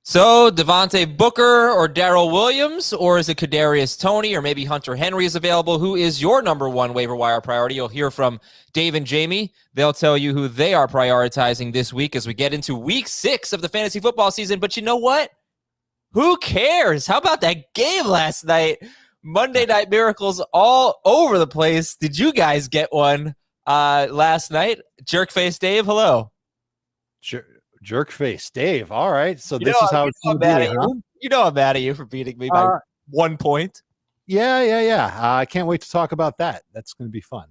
So, Devontae Booker or Darrel Williams, or is it Kadarius Toney, or maybe Hunter Henry is available? Who is your number one waiver wire priority? You'll hear from Dave and Jamie. They'll tell you who they are prioritizing this week as we get into week 6 of the fantasy football season. But you know what? Who cares? How about that game last night? Monday Night Miracles all over the place. Did you guys get one last night? Jerkface Dave, hello. Jerkface Dave. All right. So this is how it's going to be, huh? You know I'm mad at you for beating me by 1 point. Yeah. I can't wait to talk about that. That's going to be fun.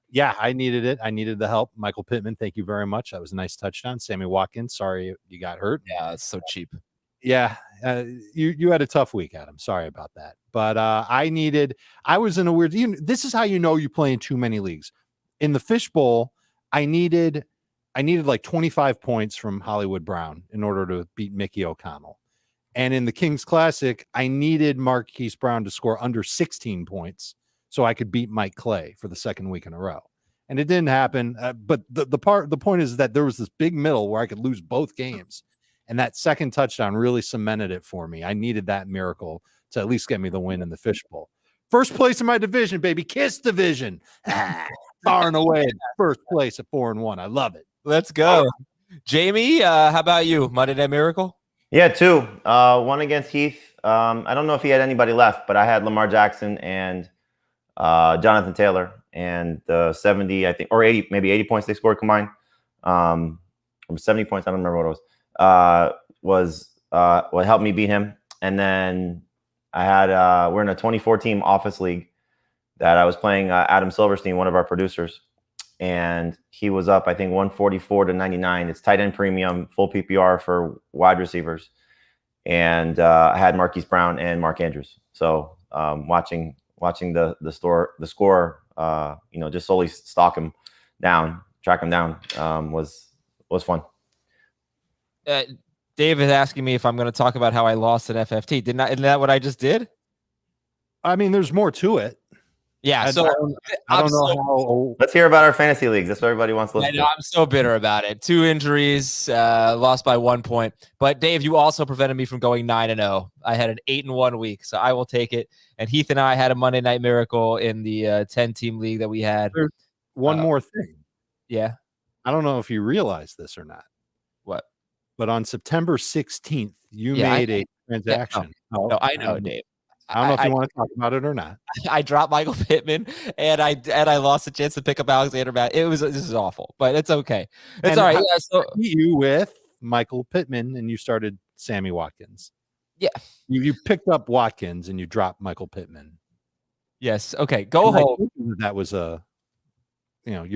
Yeah, I needed it. I needed the help. Michael Pittman, thank you very much. That was a nice touchdown. Sammy Watkins, sorry you got hurt. Yeah, it's so cheap. Yeah, you had a tough week, Adam. Sorry about that. But I was in a weird, this is how you know you play in too many leagues. In the fishbowl, I needed like 25 points from Hollywood Brown in order to beat Mickey O'Connell. And in the Kings Classic, I needed Marquise Brown to score under 16 points so I could beat Mike Clay for the second week in a row. And it didn't happen. But the point is that there was this big middle where I could lose both games. And that second touchdown really cemented it for me. I needed that miracle to at least get me the win in the fishbowl. First place in my division, baby. Kiss division. Far and away, first place at 4-1. I love it. Let's go. Jamie, how about you? Monday Night Miracle? Yeah, 2. One against Heath. I don't know if he had anybody left, but I had Lamar Jackson and Jonathan Taylor, and 70, I think, or 80, maybe 80 points they scored combined. Or 70 points, I don't remember what it was what helped me beat him. And then I had we're in a 24-team office league that I was playing Adam Silverstein, one of our producers. And he was up, I think, 144-99. It's tight end premium, full PPR for wide receivers. And I had Marquise Brown and Mark Andrews. So watching the score, just slowly track him down was fun. Dave is asking me if I'm going to talk about how I lost at FFT. Isn't that what I just did? I mean, there's more to it. Yeah, I don't know how. Let's hear about our fantasy leagues. That's what everybody wants to listen to. I'm so bitter about it. 2 injuries, lost by 1 point. But Dave, you also prevented me from going 9-0. I had an 8-1 week, so I will take it. And Heath and I had a Monday Night Miracle in the 10-team league that we had. There's one more thing. Yeah. I don't know if you realize this or not. What? But on September 16th, you made a transaction. Yeah, no, I know, Dave. I don't know if you want to talk about it or not. I dropped Michael Pittman, and I lost a chance to pick up Alexander Matt. This is awful, but it's okay. It's all right. Yeah, so you with Michael Pittman, and you started Sammy Watkins. Yeah, you picked up Watkins, and you dropped Michael Pittman. Yes. Okay. Go home. That was you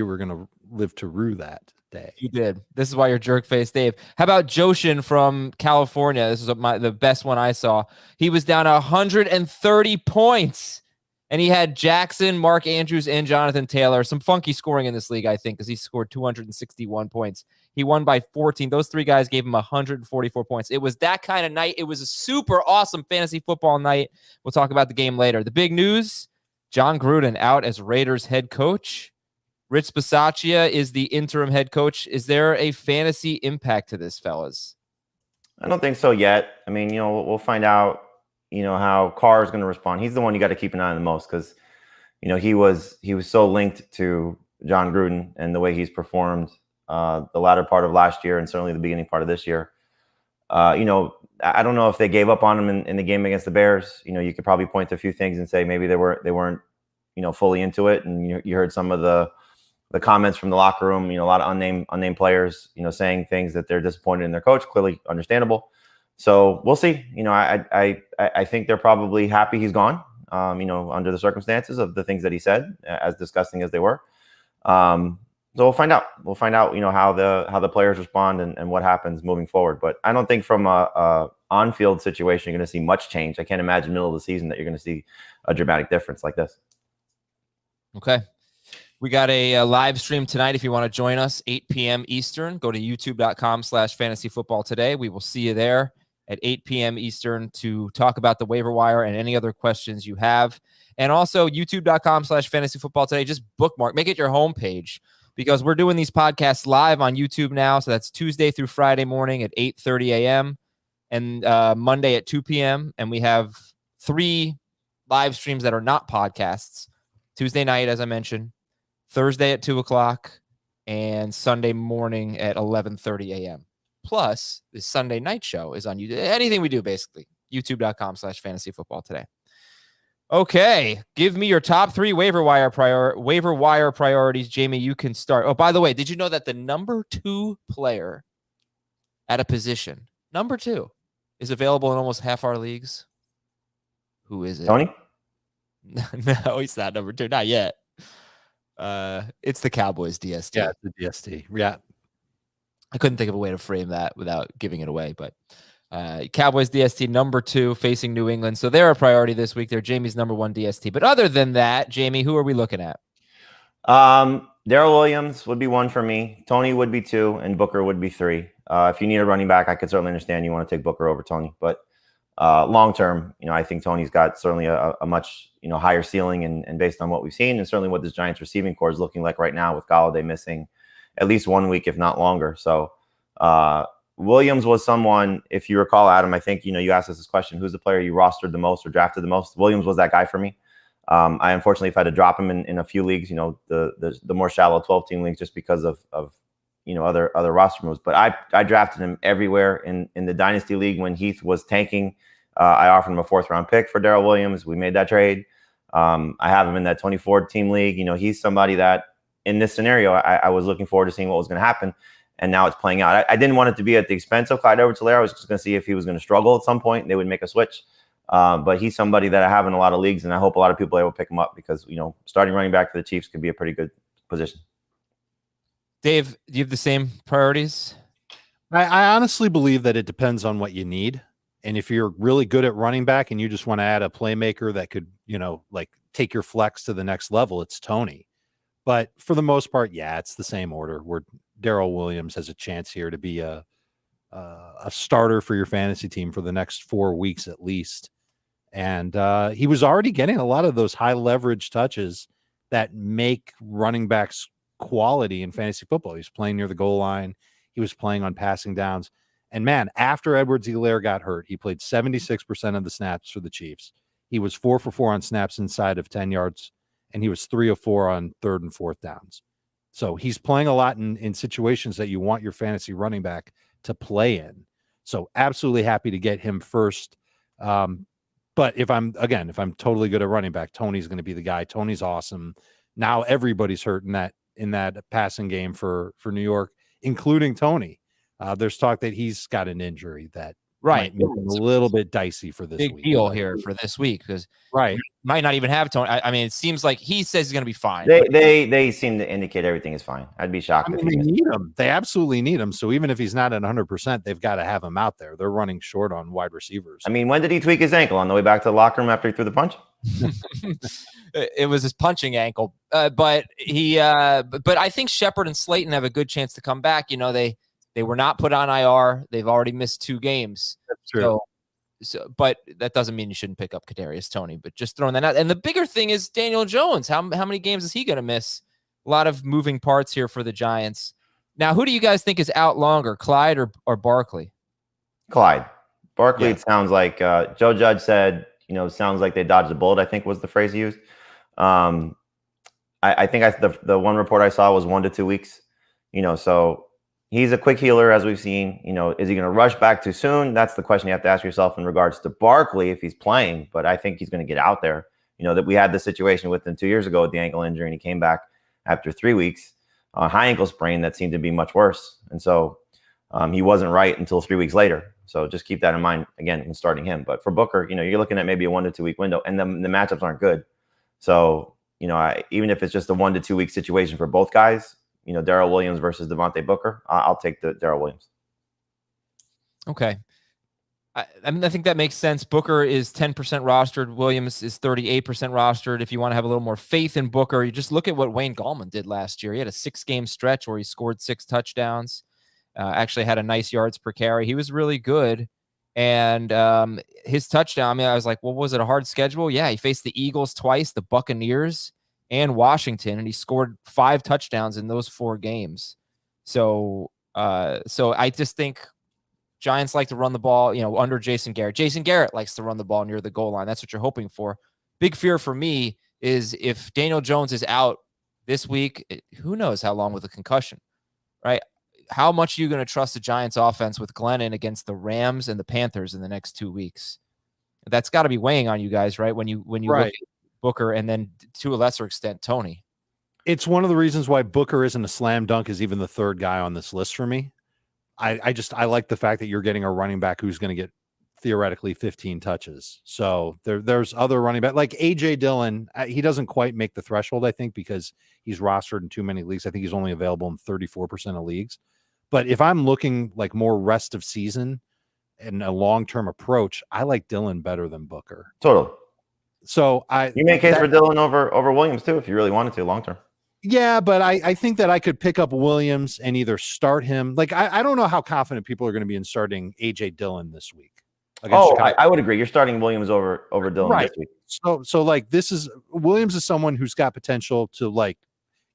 were going to live to rue that day. You did. This is why you're jerk face, Dave. How about Joshin from California? This is the best one I saw. He was down 130 points, and he had Jackson, Mark Andrews, and Jonathan Taylor. Some funky scoring in this league, I think, because he scored 261 points. He won by 14. Those 3 guys gave him 144 points. It was that kind of night. It was a super awesome fantasy football night. We'll talk about the game later. The big news, Jon Gruden out as Raiders head coach. Rich Bisaccia is the interim head coach. Is there a fantasy impact to this, fellas? I don't think so yet. I mean, we'll find out, how Carr is going to respond. He's the one you got to keep an eye on the most because, he was so linked to Jon Gruden and the way he's performed the latter part of last year and certainly the beginning part of this year. I don't know if they gave up on him in the game against the Bears. You could probably point to a few things and say maybe they weren't, fully into it. And you heard some of the comments from the locker room, a lot of unnamed players, saying things that they're disappointed in their coach, clearly understandable. So we'll see. I think they're probably happy he's gone, under the circumstances of the things that he said, as disgusting as they were. So we'll find out. We'll find out, how the players respond and what happens moving forward. But I don't think from a on-field situation, you're going to see much change. I can't imagine middle of the season that you're going to see a dramatic difference like this. Okay. We got a live stream tonight. If you want to join us, 8 p.m. Eastern, go to youtube.com/fantasyfootball today. We will see you there at 8 p.m. Eastern to talk about the waiver wire and any other questions you have. And also youtube.com/fantasyfootball today. Just bookmark, make it your homepage because we're doing these podcasts live on YouTube now. So that's Tuesday through Friday morning at 8:30 a.m. and Monday at 2 p.m. And we have 3 live streams that are not podcasts. Tuesday night, as I mentioned, Thursday at 2 o'clock, and Sunday morning at 11:30 a.m. Plus, the Sunday night show is on YouTube. Anything we do, basically. YouTube.com/fantasyfootball today. Okay, give me your top 3 waiver wire priorities. Jamie, you can start. Oh, by the way, did you know that the number 2 player at a position, number 2, is available in almost half our leagues? Who is it? Tony? No, he's not number 2. Not yet. It's the Cowboys DST. Yeah, it's the DST. Yeah. I couldn't think of a way to frame that without giving it away, but Cowboys DST number 2 facing New England. So they're a priority this week. They're Jamie's number 1 DST. But other than that, Jamie, who are we looking at? Darrel Williams would be 1 for me. Tony would be 2, and Booker would be 3. If you need a running back, I could certainly understand you want to take Booker over Tony. But long term, I think Tony's got certainly a much higher ceiling, and based on what we've seen, and certainly what this Giants receiving core is looking like right now, with Galladay missing at least 1 week, if not longer. So Williams was someone, if you recall, Adam, I think you asked us this question: who's the player you rostered the most or drafted the most? Williams was that guy for me. I unfortunately have had to drop him in a few leagues, the more shallow 12-team leagues, just because of other roster moves. But I drafted him everywhere in the Dynasty League when Heath was tanking. I offered him a 4th-round pick for Darrel Williams. We made that trade. I have him in that 24-team league. He's somebody that in this scenario, I was looking forward to seeing what was going to happen, and now it's playing out. I didn't want it to be at the expense of Clyde Edwards-Helaire. I was just going to see if he was going to struggle at some point and they would make a switch. But he's somebody that I have in a lot of leagues, and I hope a lot of people are able to pick him up because, starting running back for the Chiefs could be a pretty good position. Dave, do you have the same priorities? I honestly believe that it depends on what you need. And if you're really good at running back and you just want to add a playmaker that could, take your flex to the next level, it's Tony. But for the most part, yeah, it's the same order where Darrel Williams has a chance here to be a starter for your fantasy team for the next 4 weeks at least. And he was already getting a lot of those high leverage touches that make running backs quality in fantasy football. He was playing near the goal line. He was playing on passing downs. And man, after Edwards-Helaire got hurt, he played 76% of the snaps for the Chiefs. He was 4 for 4 on snaps inside of 10 yards, and he was 3 of 4 on 3rd and 4th downs. So he's playing a lot in situations that you want your fantasy running back to play in. So absolutely happy to get him first. But if I'm totally good at running back, Tony's going to be the guy. Tony's awesome. Now everybody's hurt in that passing game for New York, including Tony. There's talk that he's got an injury that might make him a little bit dicey for this big week. deal here for this week because might not even have Tony. I mean, it seems like he says he's going to be fine. They seem to indicate everything is fine. I'd be shocked if they need him. They absolutely need him. So even if he's not at 100%, they've got to have him out there. They're running short on wide receivers. I mean, when did he tweak his ankle? On the way back to the locker room after he threw the punch? It was his punching ankle. But I think Shepard and Slayton have a good chance to come back. They were not put on IR. They've already missed 2 games. That's true. So, but that doesn't mean you shouldn't pick up Kadarius Toney. But just throwing that out. And the bigger thing is Daniel Jones. How many games is he going to miss? A lot of moving parts here for the Giants. Now, who do you guys think is out longer, Clyde or Barkley? Clyde. Barkley, It sounds like Joe Judge said, sounds like they dodged a bullet, I think was the phrase he used. I think the one report I saw was 1 to 2 weeks. So he's a quick healer, as we've seen. Is he going to rush back too soon? That's the question you have to ask yourself in regards to Barkley if he's playing. But I think he's going to get out there. That we had this situation with him 2 years ago with the ankle injury, and he came back after 3 weeks, high ankle sprain that seemed to be much worse. And so he wasn't right until 3 weeks later. So just keep that in mind, again, when starting him. But for Booker, you're looking at maybe a 1 to 2 week window, and the matchups aren't good. So, even if it's just a 1 to 2 week situation for both guys, Darrel Williams versus Devontae Booker, I'll take the Darrel Williams. Okay. I think that makes sense. Booker is 10% rostered. Williams is 38% rostered. If you want to have a little more faith in Booker, you just look at what Wayne Gallman did last year. He had a 6-game stretch where he scored 6 touchdowns, actually had a nice yards per carry. He was really good. And his touchdown, I was like, well, was it a hard schedule? Yeah, he faced the Eagles twice, the Buccaneers, and Washington, and he scored 5 touchdowns in those 4 games. So I just think Giants like to run the ball, under Jason Garrett. Jason Garrett likes to run the ball near the goal line. That's what you're hoping for. Big fear for me is if Daniel Jones is out this week, who knows how long with a concussion, right? How much are you going to trust the Giants offense with Glennon against the Rams and the Panthers in the next 2 weeks? That's got to be weighing on you guys, right? When you look at Booker and then to a lesser extent, Toney. It's one of the reasons why Booker isn't a slam dunk as even the third guy on this list for me. I like the fact that you're getting a running back who's going to get theoretically 15 touches. So there's other running back like AJ Dillon. He doesn't quite make the threshold, I think, because he's rostered in too many leagues. I think he's only available in 34% of leagues. But if I'm looking like more rest of season and a long-term approach, I like Dillon better than Booker. Totally. So you make a case for Dillon over Williams too, if you really wanted to long-term. Yeah, but I think that I could pick up Williams and either start him. Like, I don't know how confident people are going to be in starting A.J. Dillon this week. I would agree. You're starting Williams over Dillon this week. So like Williams is someone who's got potential to like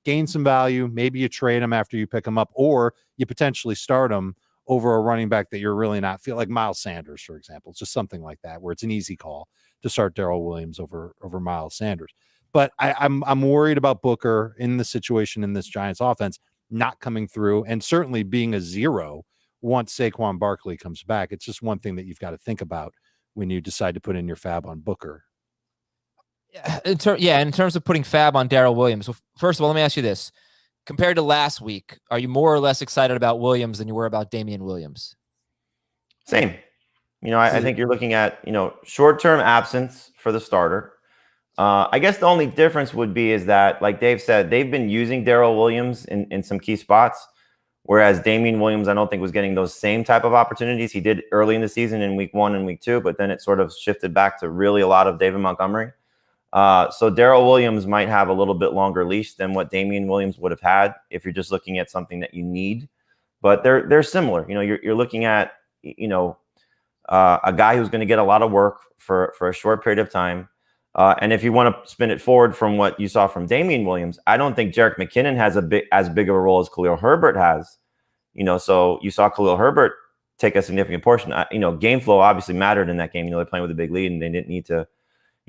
gain some value. Maybe you trade him after you pick him up, or you potentially start him over a running back that you're really not feel like Miles Sanders, for example. It's just something like that where it's an easy call to start Darrel Williams over Miles Sanders. But I'm worried about Booker in the situation in this Giants offense not coming through, and certainly being a zero once Saquon Barkley comes back. It's just one thing that you've got to think about when you decide to put in your fab on Booker. In terms of putting fab on Darrel Williams. Well, first of all, let me ask you this: compared to last week, are you more or less excited about Williams than you were about Damian Williams? Same. I think you're looking at short-term absence for the starter. I guess the only difference would be is that, like Dave said, they've been using Darrel Williams in some key spots, whereas Damian Williams, I don't think, was getting those same type of opportunities. He did early in the season in week 1 and week 2, but then it sort of shifted back to really a lot of David Montgomery. So Darrel Williams might have a little bit longer leash than what Damian Williams would have had if you're just looking at something that you need. But they're similar. You're looking at a guy who's going to get a lot of work for a short period of time. And if you want to spin it forward from what you saw from Damian Williams, I don't think Jerick McKinnon has as big of a role as Khalil Herbert has. So you saw Khalil Herbert take a significant portion. Game flow obviously mattered in that game. They're playing with a big lead, and they didn't need to,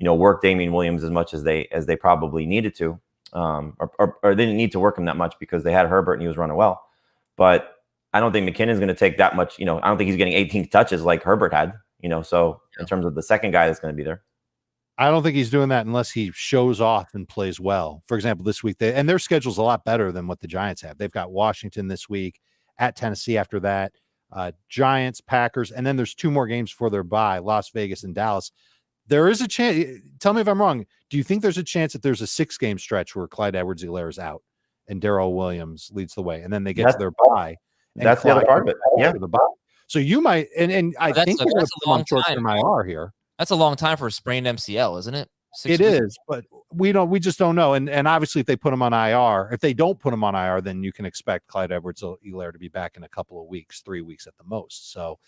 work Damian Williams as much as they probably needed to, or they didn't need to work him that much because they had Herbert and he was running well. But I don't think McKinnon's going to take that much. I don't think he's getting 18 touches like Herbert had. So in terms of the second guy that's going to be there. I don't think he's doing that unless he shows off and plays well. For example, this week, their schedule's a lot better than what the Giants have. They've got Washington this week, at Tennessee after that, Giants, Packers, and then there's 2 more games before their bye, Las Vegas and Dallas. There is a chance. Tell me if I'm wrong. Do you think there's a chance that there's a 6-game stretch where Clyde Edwards-Helaire is out and Darrel Williams leads the way, and then they get to their bye? That's the other part of it. Yeah. So you might, and I think they're going to put him on short-term IR here. That's a long time for a sprained MCL, isn't it? 6 weeks? Is, but we just don't know. And obviously if they put him on IR, if they don't put him on IR, then you can expect Clyde Edwards-Helaire to be back in a couple of weeks, 3 weeks at the most. So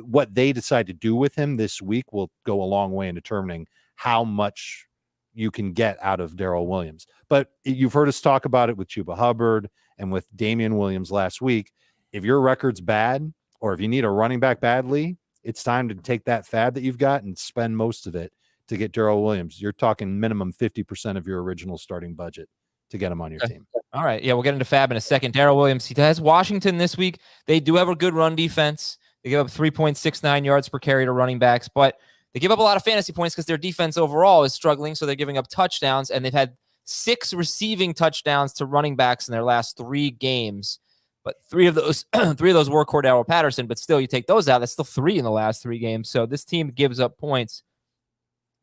what they decide to do with him this week will go a long way in determining how much you can get out of Darrel Williams. But you've heard us talk about it with Chuba Hubbard and with Damian Williams last week. If your record's bad, or if you need a running back badly, it's time to take that fab that you've got and spend most of it to get Darrel Williams. You're talking minimum 50% of your original starting budget to get him on your team. All right. Yeah, we'll get into fab in a second. Darrel Williams, he has Washington this week. They do have a good run defense. They give up 3.69 yards per carry to running backs, but they give up a lot of fantasy points because their defense overall is struggling, so they're giving up touchdowns, and they've had 6 receiving touchdowns to running backs in their last 3 games. But 3 of those were Cordero Patterson, but still, you take those out, that's still 3 in the last 3 games. So this team gives up points.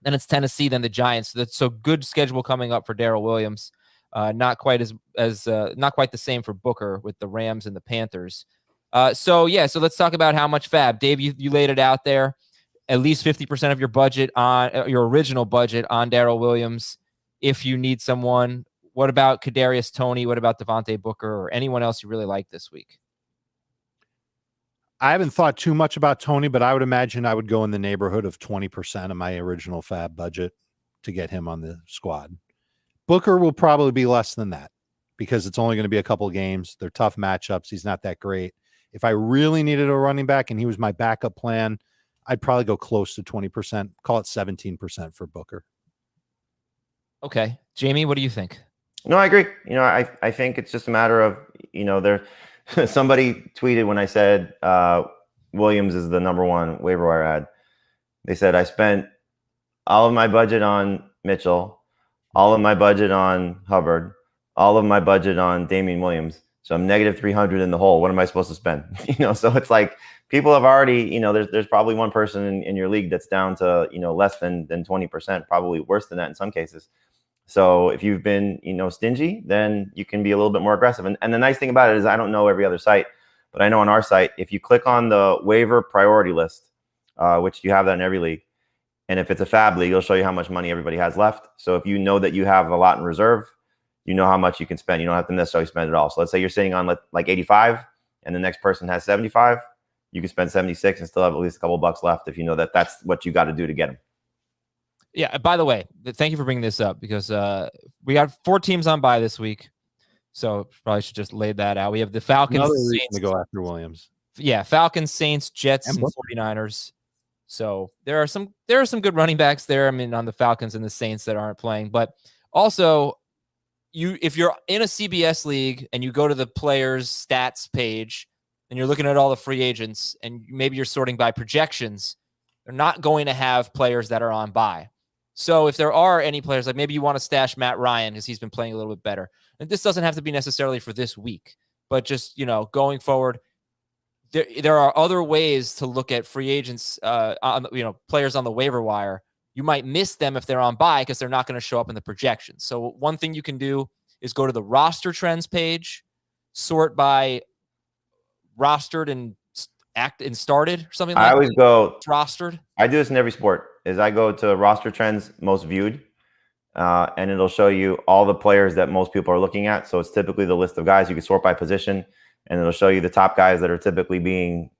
Then it's Tennessee, then the Giants. So good schedule coming up for Darrel Williams. Not quite not quite the same for Booker with the Rams and the Panthers. So let's talk about how much fab. Dave, you laid it out there. At least 50% of your budget on your original budget on Darrel Williams. If you need someone. What about Kadarius Toney? What about Devontae Booker or anyone else you really like this week? I haven't thought too much about Toney, but I would imagine I would go in the neighborhood of 20% of my original fab budget to get him on the squad. Booker will probably be less than that because it's only going to be a couple games. They're tough matchups. He's not that great. If I really needed a running back and he was my backup plan, I'd probably go close to 20%, call it 17% for Booker. Okay. Jamie, what do you think? No, I agree. I think it's just a matter of, there. Somebody tweeted when I said Williams is the number one waiver wire ad. They said I spent all of my budget on Mitchell, all of my budget on Hubbard, all of my budget on Damian Williams. So I'm negative 300 in the hole. What am I supposed to spend? So it's like people have already, there's probably one person in your league that's down to, less than 20%, probably worse than that in some cases. So if you've been, stingy, then you can be a little bit more aggressive. And the nice thing about it is I don't know every other site, but I know on our site, if you click on the waiver priority list, which you have that in every league, and if it's a fab league, it'll show you how much money everybody has left. So if you know that you have a lot in reserve, you know how much you can spend. You don't have to necessarily spend it all. So let's say you're sitting on like 85 and the next person has 75. You can spend 76 and still have at least a couple bucks left if you know that that's what you got to do to get them. Yeah. By the way, thank you for bringing this up because we got 4 teams on bye this week. So probably should just lay that out. We have the Falcons. Another reason to go after Williams. Yeah. Falcons, Saints, Jets, and 49ers. So there are some good running backs there. I mean, on the Falcons and the Saints that aren't playing, but also if you're in a CBS league and you go to the players stats page and you're looking at all the free agents and maybe you're sorting by projections, they're not going to have players that are on bye. So if there are any players, like maybe you want to stash Matt Ryan because he's been playing a little bit better. And this doesn't have to be necessarily for this week, but just, going forward, there are other ways to look at free agents, players on the waiver wire. You might miss them if they're on bye because they're not going to show up in the projections. So one thing you can do is go to the roster trends page, sort by rostered and started or something like that. I always go rostered. I do this in every sport. Is I go to roster trends most viewed, and it'll show you all the players that most people are looking at. So it's typically the list of guys. You can sort by position, and it'll show you the top guys that are typically being,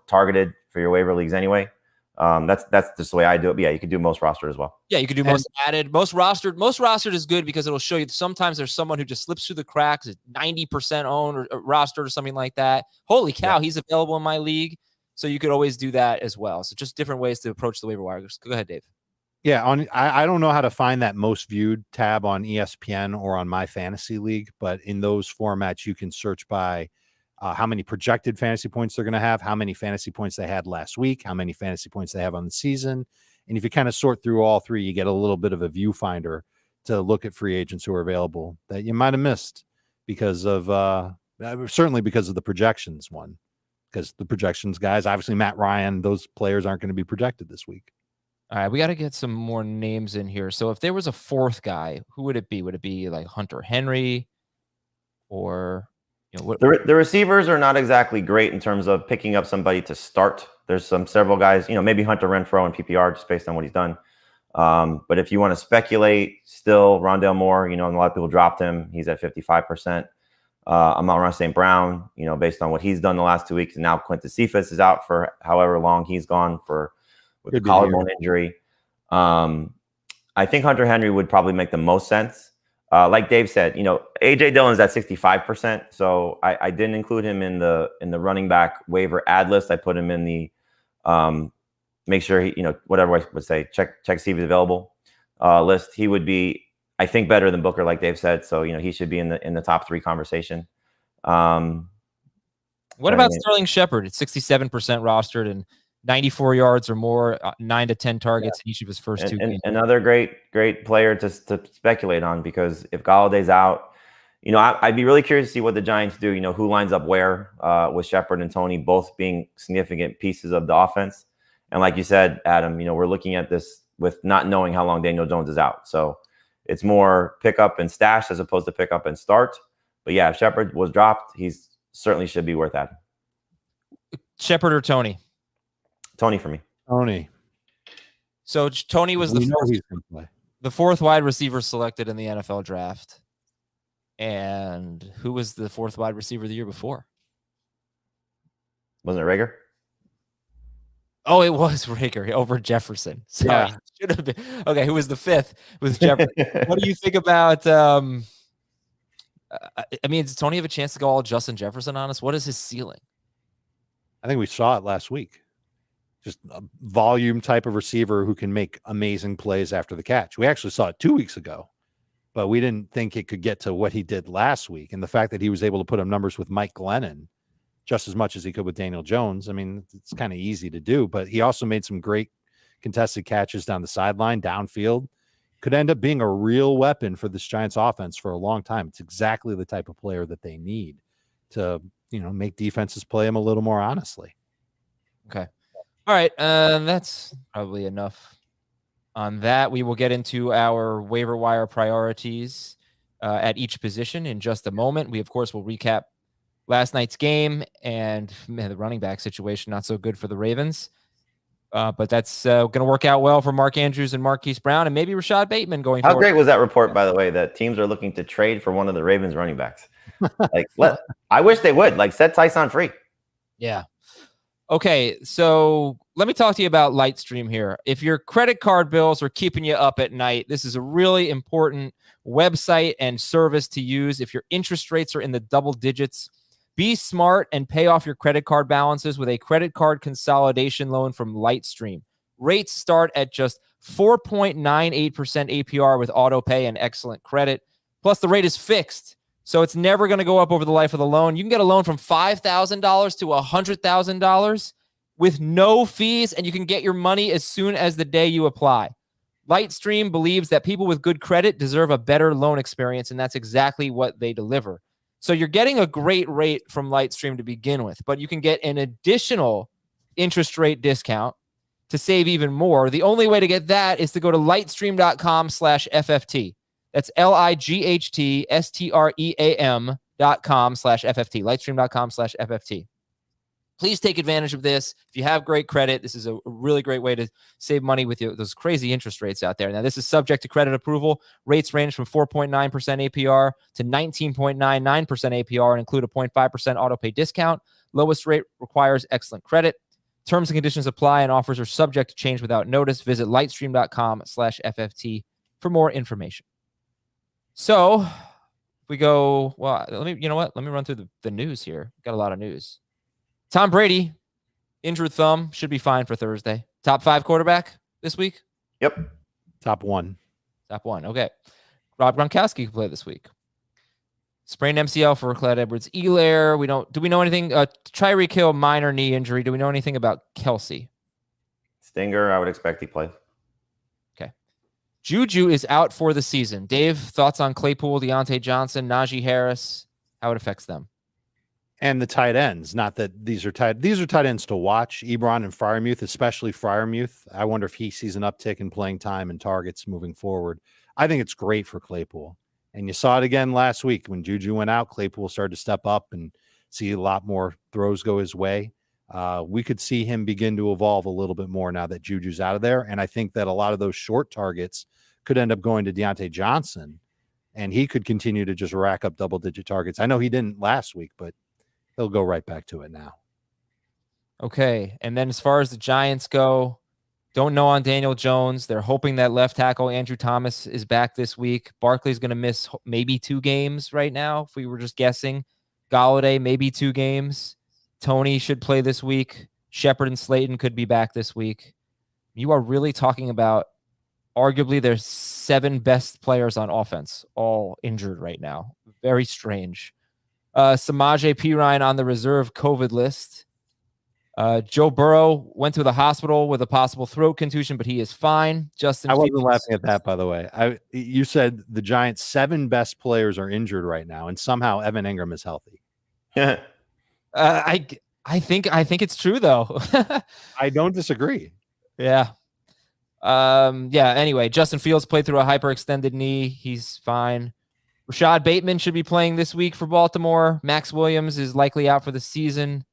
targeted for your waiver leagues anyway. That's just the way I do it. But yeah, you could do most rostered as well. Yeah, you could do most added, most rostered. Most rostered is good because it'll show you sometimes there's someone who just slips through the cracks, 90% owned or rostered or something like that. Holy cow, he's available in my league. So you could always do that as well. So just different ways to approach the waiver wire. Go ahead, Dave. Yeah, I don't know how to find that most viewed tab on ESPN or on my fantasy league, but in those formats, you can search by how many projected fantasy points they're going to have, how many fantasy points they had last week, how many fantasy points they have on the season. And if you kind of sort through all three, you get a little bit of a viewfinder to look at free agents who are available that you might have missed because of certainly because of the projections one. Because the projections guys, obviously Matt Ryan, those players aren't going to be projected this week. All right, we got to get some more names in here. So if there was a fourth guy, who would it be? Would it be like Hunter Henry or the receivers are not exactly great in terms of picking up somebody to start. There's several guys, maybe Hunter Renfrow in PPR just based on what he's done. But if you want to speculate, still Rondale Moore, and a lot of people dropped him. He's at 55%. Amon-Ra St. Brown, based on what he's done the last 2 weeks, and now Quintus Cephas is out for however long he's gone with the collarbone injury. I think Hunter Henry would probably make the most sense. Like Dave said, AJ Dillon's at 65%, so I didn't include him in the running back waiver ad list. I put him in the make sure he, whatever I would say, check see if he's available list. He would be, I think, better than Booker, like Dave said. So he should be in the top 3 conversation. What about Sterling Shepard? It's 67% rostered and 94 yards or more, 9 to 10 targets in each of his first 2 games. Another great player to speculate on, because if Galladay's out, I'd be really curious to see what the Giants do. Who lines up where with Shepard and Toney both being significant pieces of the offense. And like you said, Adam, we're looking at this with not knowing how long Daniel Jones is out. So it's more pick up and stash as opposed to pick up and start. But yeah, if Shepard was dropped, he's certainly should be worth that. Shepard or Toney? Toney for me. Toney. So Toney was the fourth wide receiver selected in the NFL draft. And who was the fourth wide receiver the year before? Wasn't it Rager? Oh, it was Rager over Jefferson. Sorry. Yeah. Should have been. Okay, who was the fifth? It was Jefferson. What do you think about I mean, does Toney have a chance to go all Justin Jefferson on us? What is his ceiling? I think we saw it last week. Just a volume type of receiver who can make amazing plays after the catch. We actually saw it 2 weeks ago, but we didn't think it could get to what he did last week. And the fact that he was able to put up numbers with Mike Glennon just as much as he could with Daniel Jones, I mean, it's kind of easy to do, but he also made some great contested catches down the sideline, downfield. Could end up being a real weapon for this Giants offense for a long time. It's exactly the type of player that they need to, make defenses play him a little more honestly. Okay. All right. That's probably enough on that. We will get into our waiver wire priorities at each position in just a moment. We, of course, will recap last night's game and the running back situation, not so good for the Ravens. But that's going to work out well for Mark Andrews and Marquise Brown and maybe Rashad Bateman going forward. How great was that report, by the way, that teams are looking to trade for one of the Ravens running backs? I wish they would. Set Tyson free. Yeah. Okay, so let me talk to you about Lightstream here. If your credit card bills are keeping you up at night, this is a really important website and service to use. If your interest rates are in the double digits, be smart and pay off your credit card balances with a credit card consolidation loan from Lightstream. Rates start at just 4.98% APR with auto pay and excellent credit. Plus, the rate is fixed, so it's never going to go up over the life of the loan. You can get a loan from $5,000 to $100,000 with no fees, and you can get your money as soon as the day you apply. Lightstream believes that people with good credit deserve a better loan experience, and that's exactly what they deliver. So you're getting a great rate from Lightstream to begin with, but you can get an additional interest rate discount to save even more. The only way to get that is to go to lightstream.com/FFT. That's lightstream.com/FFT. Lightstream.com/FFT. Please take advantage of this. If you have great credit, this is a really great way to save money with those crazy interest rates out there. Now, this is subject to credit approval. Rates range from 4.9% APR to 19.99% APR and include a 0.5% auto pay discount. Lowest rate requires excellent credit. Terms and conditions apply, and offers are subject to change without notice. Visit lightstream.com/FFT for more information. So we go, let me run through the news here. Got a lot of news. Tom Brady, injured thumb, should be fine for Thursday. Top 5 quarterback this week? Yep. Top 1. Top 1. Okay. Rob Gronkowski could play this week. Sprained MCL for Clyde Edwards-Helaire. Do we know anything? Tyreek Hill, minor knee injury. Do we know anything about Kelsey? Stinger, I would expect he plays. Okay. Juju is out for the season. Dave, thoughts on Claypool, Deontay Johnson, Najee Harris, how it affects them? And the tight ends, not that these are tight ends to watch. Ebron and Freiermuth, especially Freiermuth. I wonder if he sees an uptick in playing time and targets moving forward. I think it's great for Claypool. And you saw it again last week when Juju went out. Claypool started to step up and see a lot more throws go his way. We could see him begin to evolve a little bit more now that Juju's out of there. And I think that a lot of those short targets could end up going to Deontay Johnson, and he could continue to just rack up double-digit targets. I know he didn't last week, but he'll go right back to it now. Okay. And then as far as the Giants go, don't know on Daniel Jones. They're hoping that left tackle Andrew Thomas is back this week. Barkley's going to miss maybe 2 games right now, if we were just guessing. Golladay, maybe 2 games. Toney should play this week. Shepard and Slayton could be back this week. You are really talking about arguably their 7 best players on offense, all injured right now. Very strange. Samaje Perine on the reserve COVID list. Joe Burrow went to the hospital with a possible throat contusion, but he is fine. I wasn't laughing at that, by the way. You said the Giants' 7 best players are injured right now, and somehow Evan Ingram is healthy. I think it's true though. I don't disagree. Yeah. Anyway, Justin Fields played through a hyperextended knee. He's fine. Rashad Bateman should be playing this week for Baltimore. Max Williams is likely out for the season.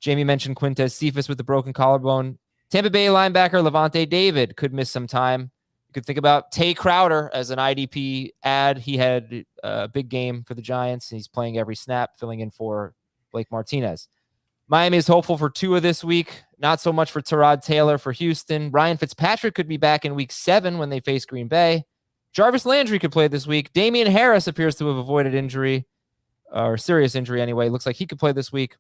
Jamie mentioned Quintez Cephas with the broken collarbone. Tampa Bay linebacker Levante David could miss some time. You could think about Tay Crowder as an IDP ad. He had a big game for the Giants, and he's playing every snap, filling in for Blake Martinez. Miami is hopeful for Tua this week. Not so much for Tyrod Taylor for Houston. Ryan Fitzpatrick could be back in week 7 when they face Green Bay. Jarvis Landry could play this week. Damian Harris appears to have avoided injury, or serious injury anyway. Looks like he could play this week.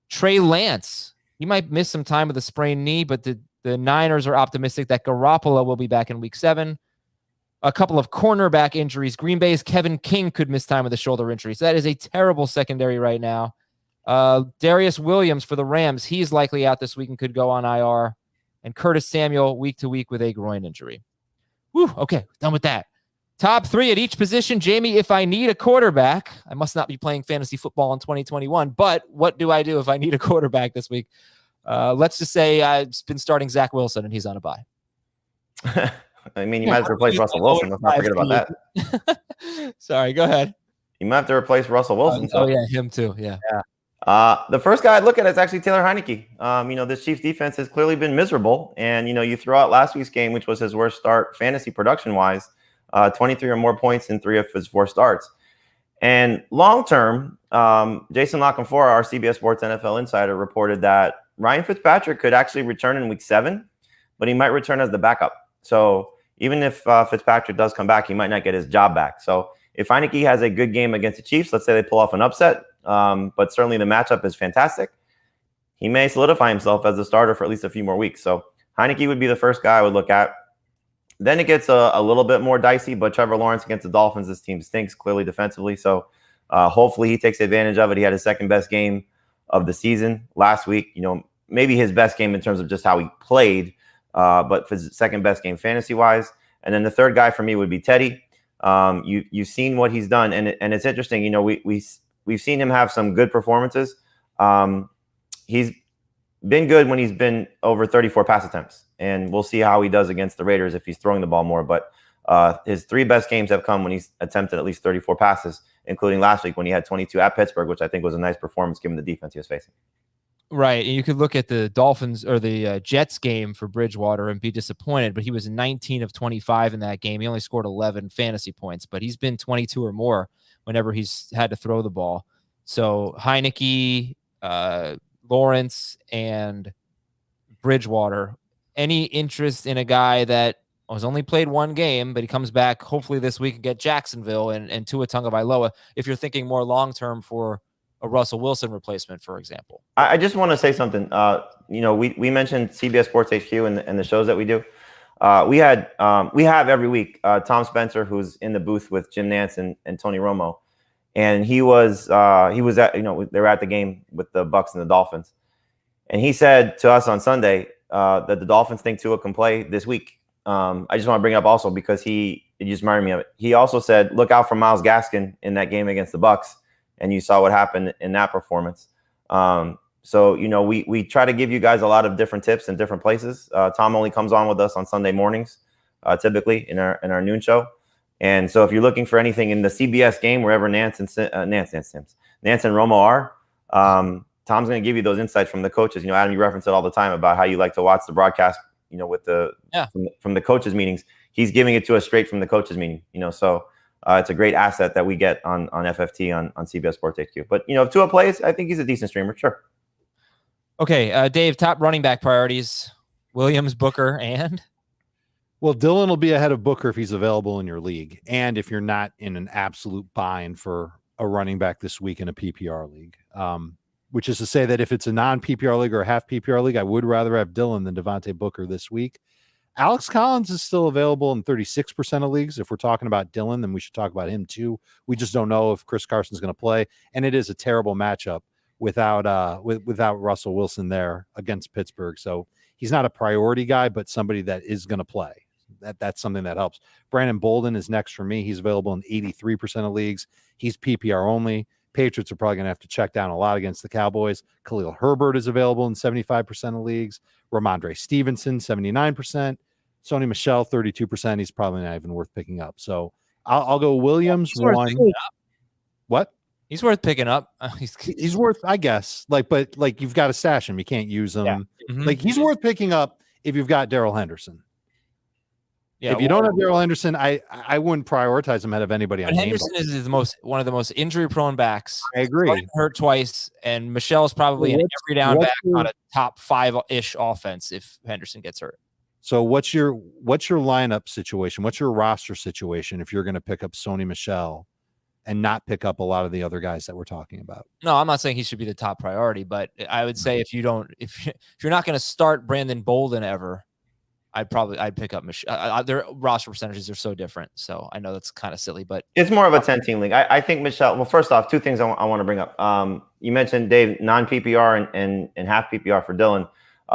Trey Lance, he might miss some time with a sprained knee, but the Niners are optimistic that Garoppolo will be back in week 7. A couple of cornerback injuries. Green Bay's Kevin King could miss time with a shoulder injury. So that is a terrible secondary right now. Darius Williams for the Rams, he's likely out this week and could go on IR. And Curtis Samuel week to week with a groin injury. Whew, okay, done with that. Top 3 at each position. Jamie, if I need a quarterback, I must not be playing fantasy football in 2021, but what do I do if I need a quarterback this week? Let's just say I've been starting Zach Wilson and he's on a bye. I mean, you might have to replace Russell Wilson. Let's not forget about that. Sorry, go ahead. You might have to replace Russell Wilson. Oh, yeah, him too. Yeah. The first guy I'd look at is actually Taylor Heinicke. This Chiefs defense has clearly been miserable. And, you throw out last week's game, which was his worst start fantasy production-wise, 23 or more points in 3 of his 4 starts. And long-term, Jason LaCanfora, our CBS Sports NFL insider, reported that Ryan Fitzpatrick could actually return in week 7, but he might return as the backup. So even if Fitzpatrick does come back, he might not get his job back. So if Heinicke has a good game against the Chiefs, let's say they pull off an upset, but certainly the matchup is fantastic, he may solidify himself as the starter for at least a few more weeks. So Heinicke would be the first guy I would look at. Then it gets a little bit more dicey, but Trevor Lawrence against the Dolphins, this team stinks clearly defensively. So hopefully he takes advantage of it. He had his second best game of the season last week. Maybe his best game in terms of just how he played, but for his second best game fantasy-wise. And then the third guy for me would be Teddy. You've seen what he's done, and it's interesting. We've seen him have some good performances. He's been good when he's been over 34 pass attempts, and we'll see how he does against the Raiders if he's throwing the ball more. But his 3 best games have come when he's attempted at least 34 passes, including last week when he had 22 at Pittsburgh, which I think was a nice performance given the defense he was facing. Right. And you could look at the Dolphins or the Jets game for Bridgewater and be disappointed, but he was 19 of 25 in that game. He only scored 11 fantasy points, but he's been 22 or more whenever he's had to throw the ball. So Heinicke, Lawrence, and Bridgewater. Any interest in a guy that has only played 1 game, but he comes back hopefully this week and get Jacksonville and Tua Tagovailoa, if you're thinking more long-term for a Russell Wilson replacement, for example? I just want to say something. We mentioned CBS Sports HQ and the shows that we do. We have every week Tom Spencer, who's in the booth with Jim Nantz and Tony Romo, and he was at they were at the game with the Bucs and the Dolphins, and he said to us on Sunday that the Dolphins think Tua can play this week. I just want to bring it up also because it just reminded me of it. He also said, look out for Myles Gaskin in that game against the Bucs. And you saw what happened in that performance. So we try to give you guys a lot of different tips in different places. Tom only comes on with us on Sunday mornings, typically in our noon show. And so if you're looking for anything in the CBS game, wherever Nantz and Romo are, Tom's going to give you those insights from the coaches. Adam, you reference it all the time about how you like to watch the broadcast, with from the coaches meetings. He's giving it to us straight from the coaches meeting, so. It's a great asset that we get on FFT on CBS Sports HQ. But, if Tua plays, I think he's a decent streamer. Sure. Okay, Dave, top running back priorities, Williams, Booker, and? Well, Dillon will be ahead of Booker if he's available in your league. And if you're not in an absolute bind for a running back this week in a PPR league, which is to say that if it's a non-PPR league or a half PPR league, I would rather have Dillon than Devontae Booker this week. Alex Collins is still available in 36% of leagues. If we're talking about Dillon, then we should talk about him too. We just don't know if Chris Carson's going to play, and it is a terrible matchup without Russell Wilson there against Pittsburgh. So he's not a priority guy, but somebody that is going to play. That's something that helps. Brandon Bolden is next for me. He's available in 83% of leagues. He's PPR only. Patriots are probably going to have to check down a lot against the Cowboys. Khalil Herbert is available in 75% of leagues. Ramondre Stevenson, 79%. Sony Michel, 32%. He's probably not even worth picking up. So I'll go Williams, one. What? He's worth picking up. He's worth, I guess. But you've got to stash him. You can't use him. Yeah. Mm-hmm. He's worth picking up if you've got Darrell Henderson. Yeah, if you don't have Darrell Henderson, I wouldn't prioritize him ahead of anybody on Henderson is one of the most injury-prone backs. I agree. Hurt twice, and Michelle's probably an every down back on a top 5-ish offense if Henderson gets hurt. So what's your lineup situation? What's your roster situation if you're going to pick up Sony Michel and not pick up a lot of the other guys that we're talking about? No, I'm not saying he should be the top priority, but I would say if you're not going to start Brandon Bolden ever, I'd pick up Michel. Their roster percentages are so different, so I know that's kind of silly, but it's more of a 10-team league. I think Michel. Well, first off, two things I want to bring up. You mentioned Dave non-PPR and half PPR for Dylan.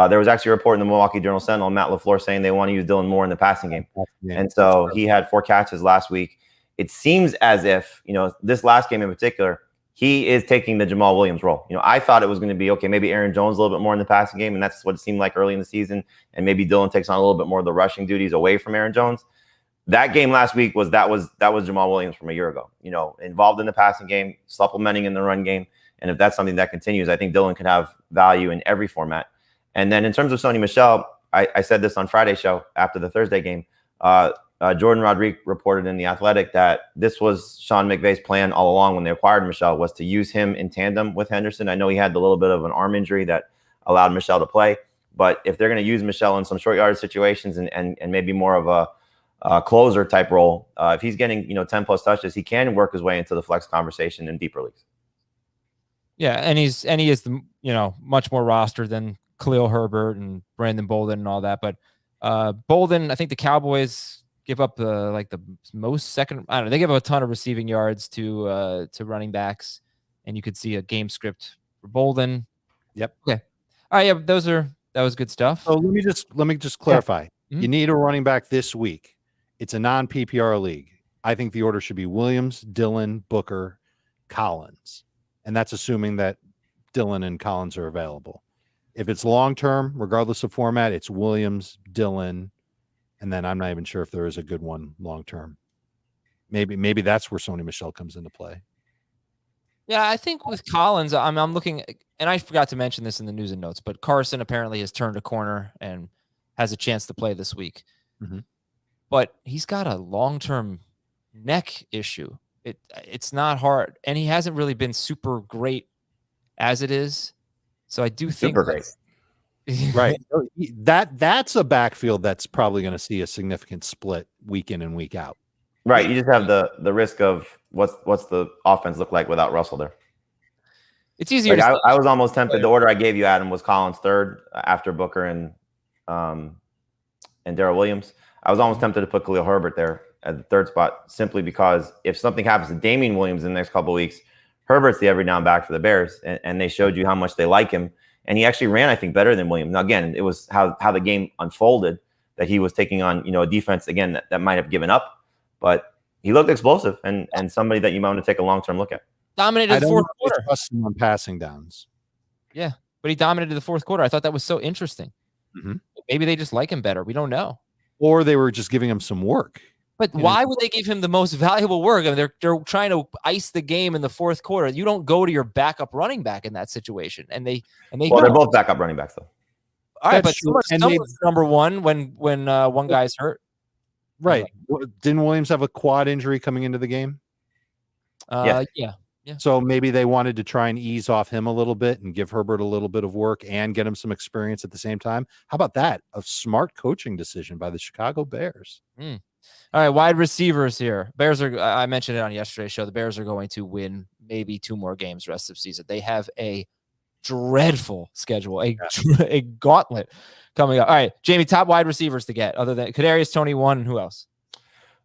There was actually a report in the Milwaukee Journal Sentinel, Matt LaFleur, saying they want to use Dylan more in the passing game, and so he had 4 catches last week. It seems as if this last game in particular, he is taking the Jamal Williams role. I thought it was going to be, okay, maybe Aaron Jones a little bit more in the passing game, and that's what it seemed like early in the season, and maybe Dylan takes on a little bit more of the rushing duties away from Aaron Jones. That game last week was Jamal Williams from a year ago, involved in the passing game, supplementing in the run game, and if that's something that continues, I think Dylan could have value in every format. And then in terms of Sony Michel, I said this on Friday's show after the Thursday game, Jordan Rodriguez reported in The Athletic that this was Sean McVay's plan all along when they acquired Michel, was to use him in tandem with Henderson. I know he had a little bit of an arm injury that allowed Michel to play, but if they're going to use Michel in some short yardage situations and maybe more of a closer type role, if he's getting 10 plus touches, he can work his way into the flex conversation in deeper leagues. Yeah, and he is much more roster than Khalil Herbert and Brandon Bolden and all that, but Bolden, I think the Cowboys give up the most second. I don't know. They give up a ton of receiving yards to running backs, and you could see a game script for Bolden. Yep. Okay. All right. Yeah, that was good stuff. So let me just clarify. Yeah. Mm-hmm. You need a running back this week. It's a non-PPR league. I think the order should be Williams, Dillon, Booker, Collins, and that's assuming that Dillon and Collins are available. If it's long-term, regardless of format, it's Williams, Dillon. And then I'm not even sure if there is a good one long term. Maybe that's where Sony Michel comes into play. Yeah, I think with Collins, I'm looking, and I forgot to mention this in the news and notes, but Carson apparently has turned a corner and has a chance to play this week. Mm-hmm. But he's got a long-term neck issue. It's not hard, and he hasn't really been super great as it is. So I do think super great. Right. That's a backfield that's probably going to see a significant split week in and week out. Right. You just have the risk of what's the offense look like without Russell there. It's easier. I was almost tempted. The order I gave you, Adam, was Collins third after Booker and Darrel Williams. I was almost tempted to put Khalil Herbert there at the third spot, simply because if something happens to Damian Williams in the next couple of weeks, Herbert's the every down back for the Bears, and they showed you how much they like him. And he actually ran, I think, better than Williams. Now, again, it was how the game unfolded that he was taking on, a defense, again, that might have given up. But he looked explosive and somebody that you might want to take a long-term look at. Dominated the fourth quarter. Trust him on passing downs. Yeah, but he dominated the fourth quarter. I thought that was so interesting. Mm-hmm. Maybe they just like him better. We don't know. Or they were just giving him some work. But why would they give him the most valuable work? I mean, they're trying to ice the game in the fourth quarter. You don't go to your backup running back in that situation, and they're both backup running backs though. All right, but someone's number one when one guy's hurt. Right? Didn't Williams have a quad injury coming into the game? Yeah. So maybe they wanted to try and ease off him a little bit and give Herbert a little bit of work and get him some experience at the same time. How about that? A smart coaching decision by the Chicago Bears. All right, wide receivers here. Bears are, I mentioned it on yesterday's show, the Bears are going to win maybe 2 more games rest of the season. They have a dreadful schedule, a gauntlet coming up. All right, Jamie, top wide receivers to get other than Kadarius Toney 1, and who else?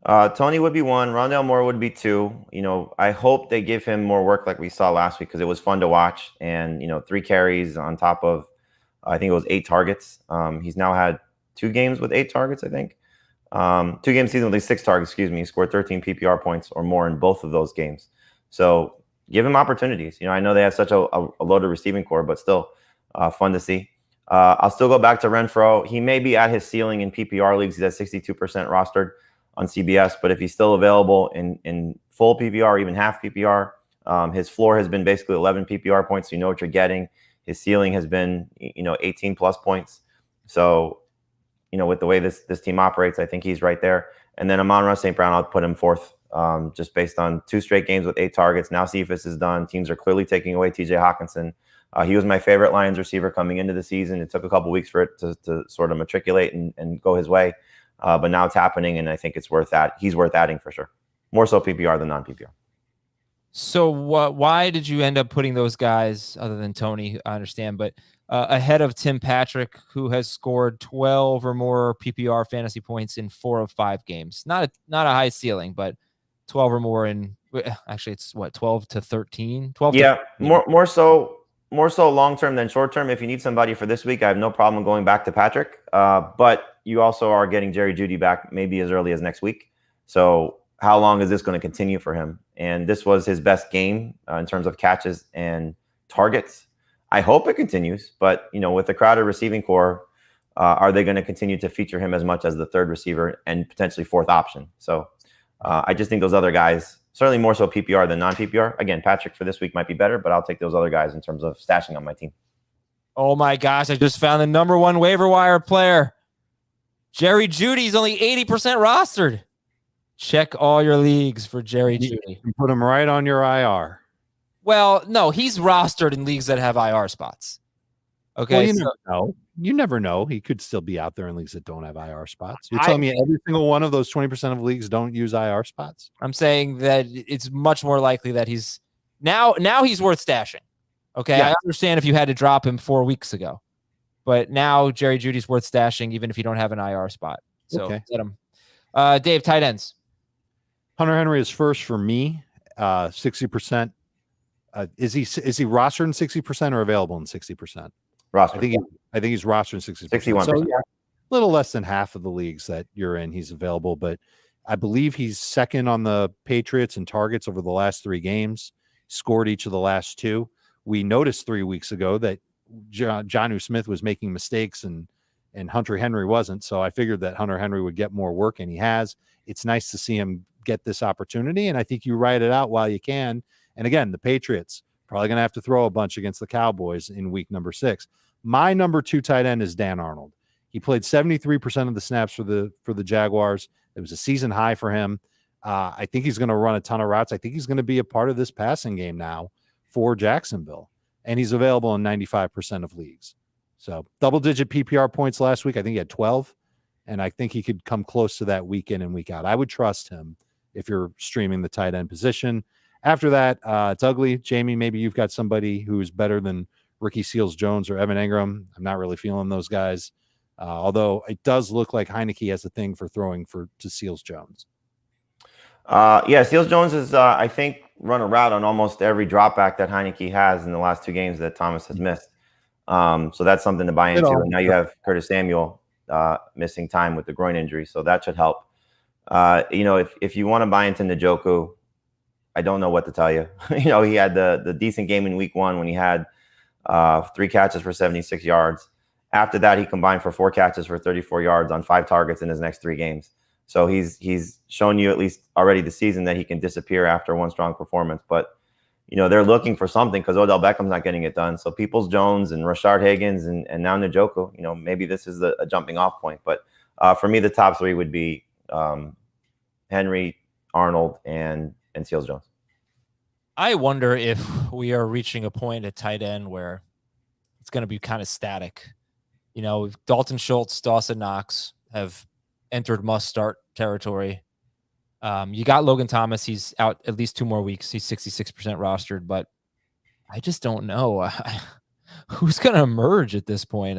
Toney would be 1. Rondale Moore would be 2. I hope they give him more work like we saw last week because it was fun to watch. And 3 carries on top of, I think it was 8 targets. He's now had 2 games with 8 targets, I think. 2-game season with at least 6 targets, He scored 13 PPR points or more in both of those games. So give him opportunities. I know they have such a loaded receiving core, but still fun to see. I'll still go back to Renfrow. He may be at his ceiling in PPR leagues. He's at 62% rostered on CBS, but if he's still available in full PPR, even half PPR, his floor has been basically 11 PPR points. So you know what you're getting. His ceiling has been, 18 plus points. So, with the way this team operates, I think he's right there. And then Amon-Ra St. Brown, I'll put him 4th, just based on 2 straight games with 8 targets. Now Cephas is done. Teams are clearly taking away TJ Hawkinson. He was my favorite Lions receiver coming into the season. It took a couple weeks for it to sort of matriculate and go his way. But now it's happening, and I think it's worth that. He's worth adding for sure. More so PPR than non-PPR. So why did you end up putting those guys, other than Toney, I understand, but ahead of Tim Patrick, who has scored 12 or more PPR fantasy points in 4 of 5 games? Not a high ceiling, but 12 or more in, actually it's what, 12 to 13? 12 Yeah, to 13. more so long-term than short-term. If you need somebody for this week, I have no problem going back to Patrick. But you also are getting Jerry Jeudy back maybe as early as next week. So how long is this going to continue for him? And this was his best game in terms of catches and targets. I hope it continues, but with the crowded receiving core, are they going to continue to feature him as much as the third receiver and potentially fourth option? So I just think those other guys, certainly more so PPR than non-PPR. Again, Patrick for this week might be better, but I'll take those other guys in terms of stashing on my team. Oh my gosh, I just found the number 1 waiver wire player. Jerry Jeudy's only 80% rostered. Check all your leagues for Jerry Jeudy. Put him right on your IR. Well, no, he's rostered in leagues that have IR spots. Okay. Well, never know. You never know. He could still be out there in leagues that don't have IR spots. You're telling me every single one of those 20% of leagues don't use IR spots? I'm saying that it's much more likely that he's now he's worth stashing. Okay. Yeah. I understand if you had to drop him 4 weeks ago, but now Jerry Jeudy's worth stashing even if you don't have an IR spot. So get him. Dave, tight ends. Hunter Henry is first for me. 60%. Is he rostered in 60% or available in 60%? Roster. I think he's rostered in 60%. 61%. So, yeah, a little less than half of the leagues that you're in, he's available. But I believe he's second on the Patriots in targets over the last 3 games. Scored each of the last 2. We noticed 3 weeks ago that Jonnu Smith was making mistakes and Hunter Henry wasn't. So I figured that Hunter Henry would get more work, and he has. It's nice to see him get this opportunity, and I think you ride it out while you can. And again, the Patriots probably going to have to throw a bunch against the Cowboys in week number 6. My number 2 tight end is Dan Arnold. He played 73% of the snaps for the Jaguars. It was a season high for him. I think he's going to run a ton of routes. I think he's going to be a part of this passing game now for Jacksonville, and he's available in 95% of leagues. So double-digit PPR points last week. I think he had 12, and I think he could come close to that week in and week out. I would trust him if you're streaming the tight end position. After that, it's ugly. Jamie, maybe you've got somebody who's better than Ricky Seals-Jones or Evan Engram. I'm not really feeling those guys, although it does look like Heinicke has a thing for throwing to Seals-Jones. Yeah, Seals-Jones is, I think, run a route on almost every drop back that Heinicke has in the last 2 games that Thomas has missed. So that's something to buy into. And now you have Curtis Samuel missing time with the groin injury, so that should help. If you want to buy into Njoku, I don't know what to tell you. He had the decent game in week 1 when he had 3 catches for 76 yards. After that, he combined for 4 catches for 34 yards on 5 targets in his next 3 games. So he's shown you at least already this season that he can disappear after one strong performance. But they're looking for something because Odell Beckham's not getting it done. So Peoples-Jones and Rashard Higgins and now Njoku, maybe this is a jumping off point. But for me, the top 3 would be Henry, Arnold, and Seals-Jones. I wonder if we are reaching a point at tight end where it's going to be kind of static. Dalton Schultz, Dawson Knox have entered must-start territory. You got Logan Thomas. He's out at least 2 more weeks. He's 66% rostered, but I just don't know who's going to emerge at this point.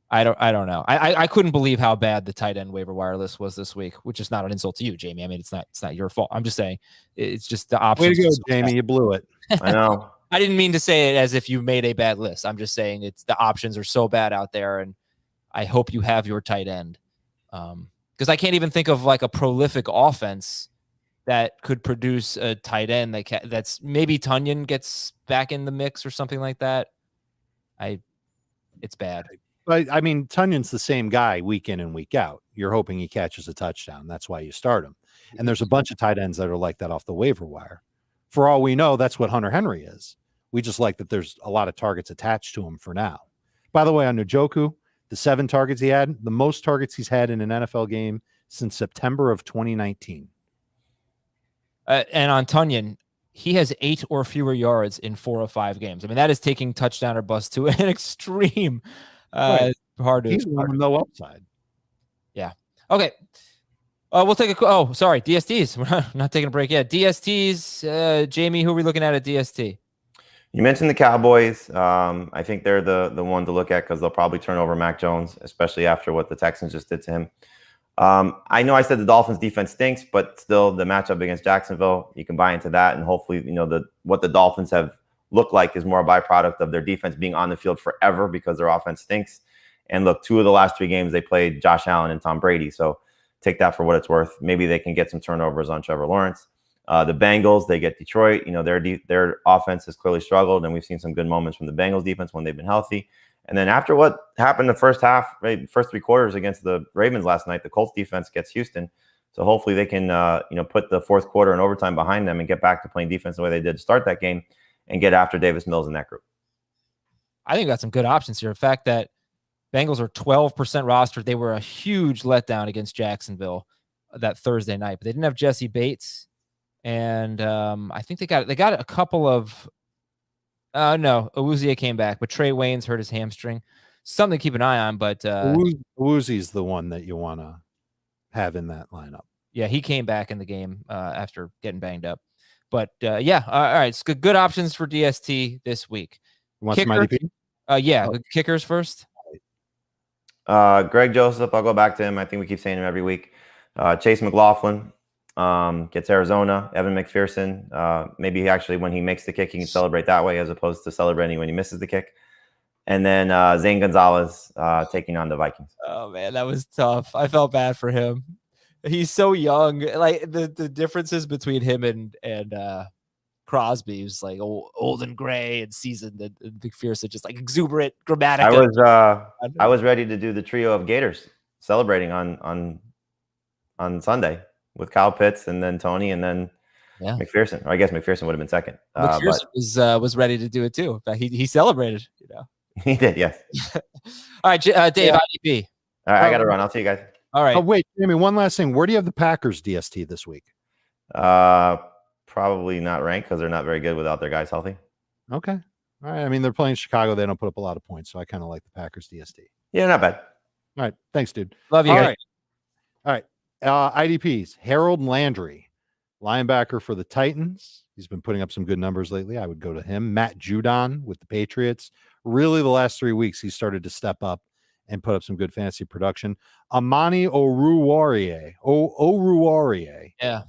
I don't know. I couldn't believe how bad the tight end waiver wire list was this week, which is not an insult to you, Jamie. I mean, it's not your fault. I'm just saying it's just the options. Way to go, Jamie. You blew it. I know. I didn't mean to say it as if you made a bad list. I'm just saying it's the options are so bad out there, and I hope you have your tight end. Because I can't even think of like a prolific offense that could produce a tight end that's maybe Tonyan gets back in the mix or something like that. It's bad. But I mean, Tunion's the same guy week in and week out. You're hoping he catches a touchdown. That's why you start him. And there's a bunch of tight ends that are like that off the waiver wire. For all we know, that's what Hunter Henry is. We just like that there's a lot of targets attached to him for now. By the way, on Njoku, the 7 targets he had, the most targets he's had in an NFL game since September of 2019. And on Tonyan, he has 8 or fewer yards in 4 of 5 games. I mean, that is taking touchdown or bust to an extreme. Right. Hard to. He's one with no upside. Yeah. Okay. We'll take a. Sorry. DSTs. We're not taking a break yet. DSTs. Jamie, who are we looking at DST? You mentioned the Cowboys. I think they're the one to look at because they'll probably turn over Mac Jones, especially after what the Texans just did to him. I know I said the Dolphins defense stinks, but still the matchup against Jacksonville, you can buy into that. And hopefully, what the Dolphins have looked like is more a byproduct of their defense being on the field forever because their offense stinks. And look, 2 of the last 3 games, they played Josh Allen and Tom Brady. So take that for what it's worth. Maybe they can get some turnovers on Trevor Lawrence. The Bengals, they get Detroit. Their offense has clearly struggled, and we've seen some good moments from the Bengals defense when they've been healthy. And then after what happened the first half, right, first 3 quarters against the Ravens last night, the Colts defense gets Houston. So hopefully they can, put the fourth quarter and overtime behind them and get back to playing defense the way they did to start that game and get after Davis Mills in that group. I think that's some good options here. The fact that Bengals are 12% rostered. They were a huge letdown against Jacksonville that Thursday night, but they didn't have Jesse Bates. And I think they got a couple of no, Awuzie came back, but Trey Waynes hurt his hamstring. Something to keep an eye on, but Awuzie's the one that you want to have in that lineup. Yeah, he came back in the game after getting banged up. But all right, it's good options for DST this week. You want some IDP? Kickers first. Greg Joseph, I'll go back to him. I think we keep saying him every week. Chase McLaughlin gets Arizona. Evan McPherson, maybe actually when he makes the kick, he can celebrate that way as opposed to celebrating when he misses the kick. And then Zane Gonzalez taking on the Vikings. Oh, man, that was tough. I felt bad for him. He's so young. Like the differences between him and Crosby was like old and gray and seasoned, and McPherson just like exuberant, dramatic. I was ready to do the trio of Gators celebrating on Sunday with Kyle Pitts and then Toney and then McPherson. Or I guess McPherson would have been second. McPherson was ready to do it too. In fact, he celebrated. He did, yes. All right, Dave, IDP. All right, I got to run. I'll see you guys. All right. Oh wait, Jamie. One last thing. Where do you have the Packers DST this week? Probably not ranked because they're not very good without their guys healthy. Okay. All right. I mean, they're playing Chicago. They don't put up a lot of points, so I kind of like the Packers DST. Yeah, not bad. All right. Thanks, dude. Love you. All guys. right. IDPs. Harold Landry, linebacker for the Titans. He's been putting up some good numbers lately. I would go to him. Matt Judon with the Patriots. Really, the last 3 weeks, he started to step up and put up some good fantasy production. Amani Oruwariye. Yeah.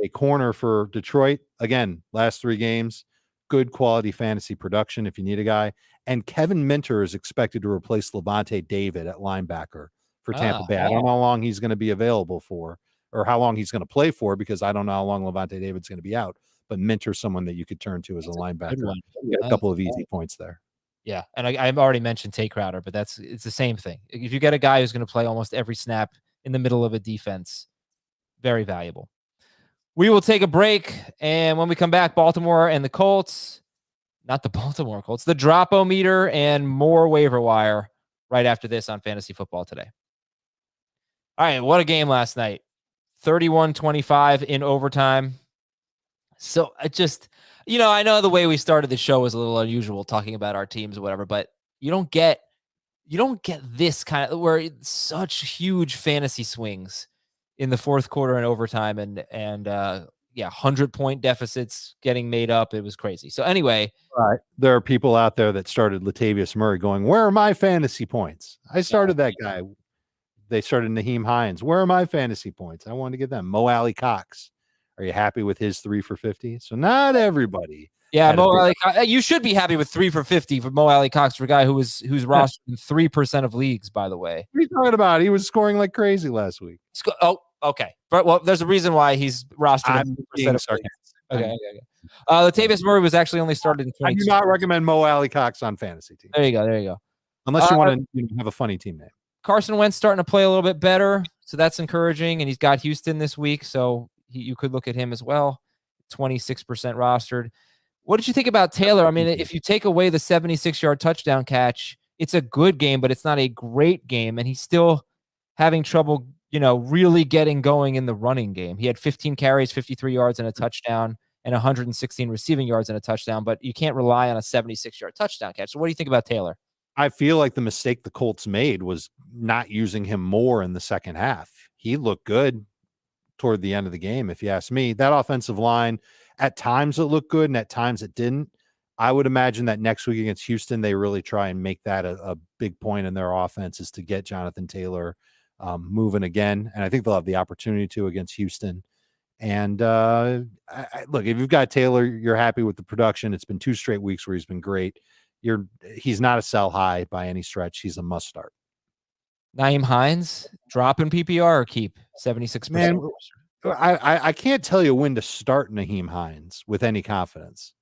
A corner for Detroit. Again, last 3 games, good quality fantasy production if you need a guy. And Kevin Minter is expected to replace Levante David at linebacker for Tampa Bay. I don't know how long he's going to be available for or how long he's going to play for because I don't know how long Levante David's going to be out. But Minter's someone that you could turn to as a linebacker. Get a couple of easy points there. Yeah, and I've already mentioned Tay Crowder, but it's the same thing. If you get a guy who's going to play almost every snap in the middle of a defense, very valuable. We will take a break, and when we come back, Baltimore and the Colts, not the Baltimore Colts, the Dropometer and more waiver wire right after this on Fantasy Football Today. All right, what a game last night. 31-25 in overtime. So I just, I know the way we started the show was a little unusual talking about our teams or whatever, but you don't get this kind of where it's such huge fantasy swings in the fourth quarter and overtime and 100-point deficits getting made up. It was crazy. So anyway, there are people out there that started Latavius Murray going, where are my fantasy points? I started that guy. They started Naheem Hines. Where are my fantasy points? I wanted to get them. Mo Alley Cox. Are you happy with his 3 for 50? So not everybody. Yeah, Mo Alley Cox. You should be happy with 3 for 50 for Mo Alley Cox, for a guy who's rostered in 3% of leagues, by the way. What are you talking about? He was scoring like crazy last week. Oh, okay. But, well, there's a reason why he's rostered in 3% of leagues. Okay. Latavius Murray was actually only started in 22. I do not recommend Mo Alley Cox on fantasy team. There you go. Unless you want to have a funny team name. Carson Wentz starting to play a little bit better, so that's encouraging, and he's got Houston this week, so you could look at him as well. 26% rostered. What did you think about Taylor? I mean, if you take away the 76-yard touchdown catch, it's a good game, but it's not a great game, and he's still having trouble, really getting going in the running game. He had 15 carries, 53 yards, and a touchdown, and 116 receiving yards and a touchdown, but you can't rely on a 76-yard touchdown catch. So what do you think about Taylor? I feel like the mistake the Colts made was not using him more in the second half. He looked good toward the end of the game, if you ask me. That offensive line, at times it looked good and at times it didn't. I would imagine that next week against Houston, they really try and make that a big point in their offense, is to get Jonathan Taylor moving again. And I think they'll have the opportunity to against Houston. And look, if you've got Taylor, you're happy with the production. It's been 2 straight weeks where he's been great. He's not a sell high by any stretch. He's a must start. Nyheim Hines, drop in PPR or keep 76%? Man, I can't tell you when to start Nyheim Hines with any confidence.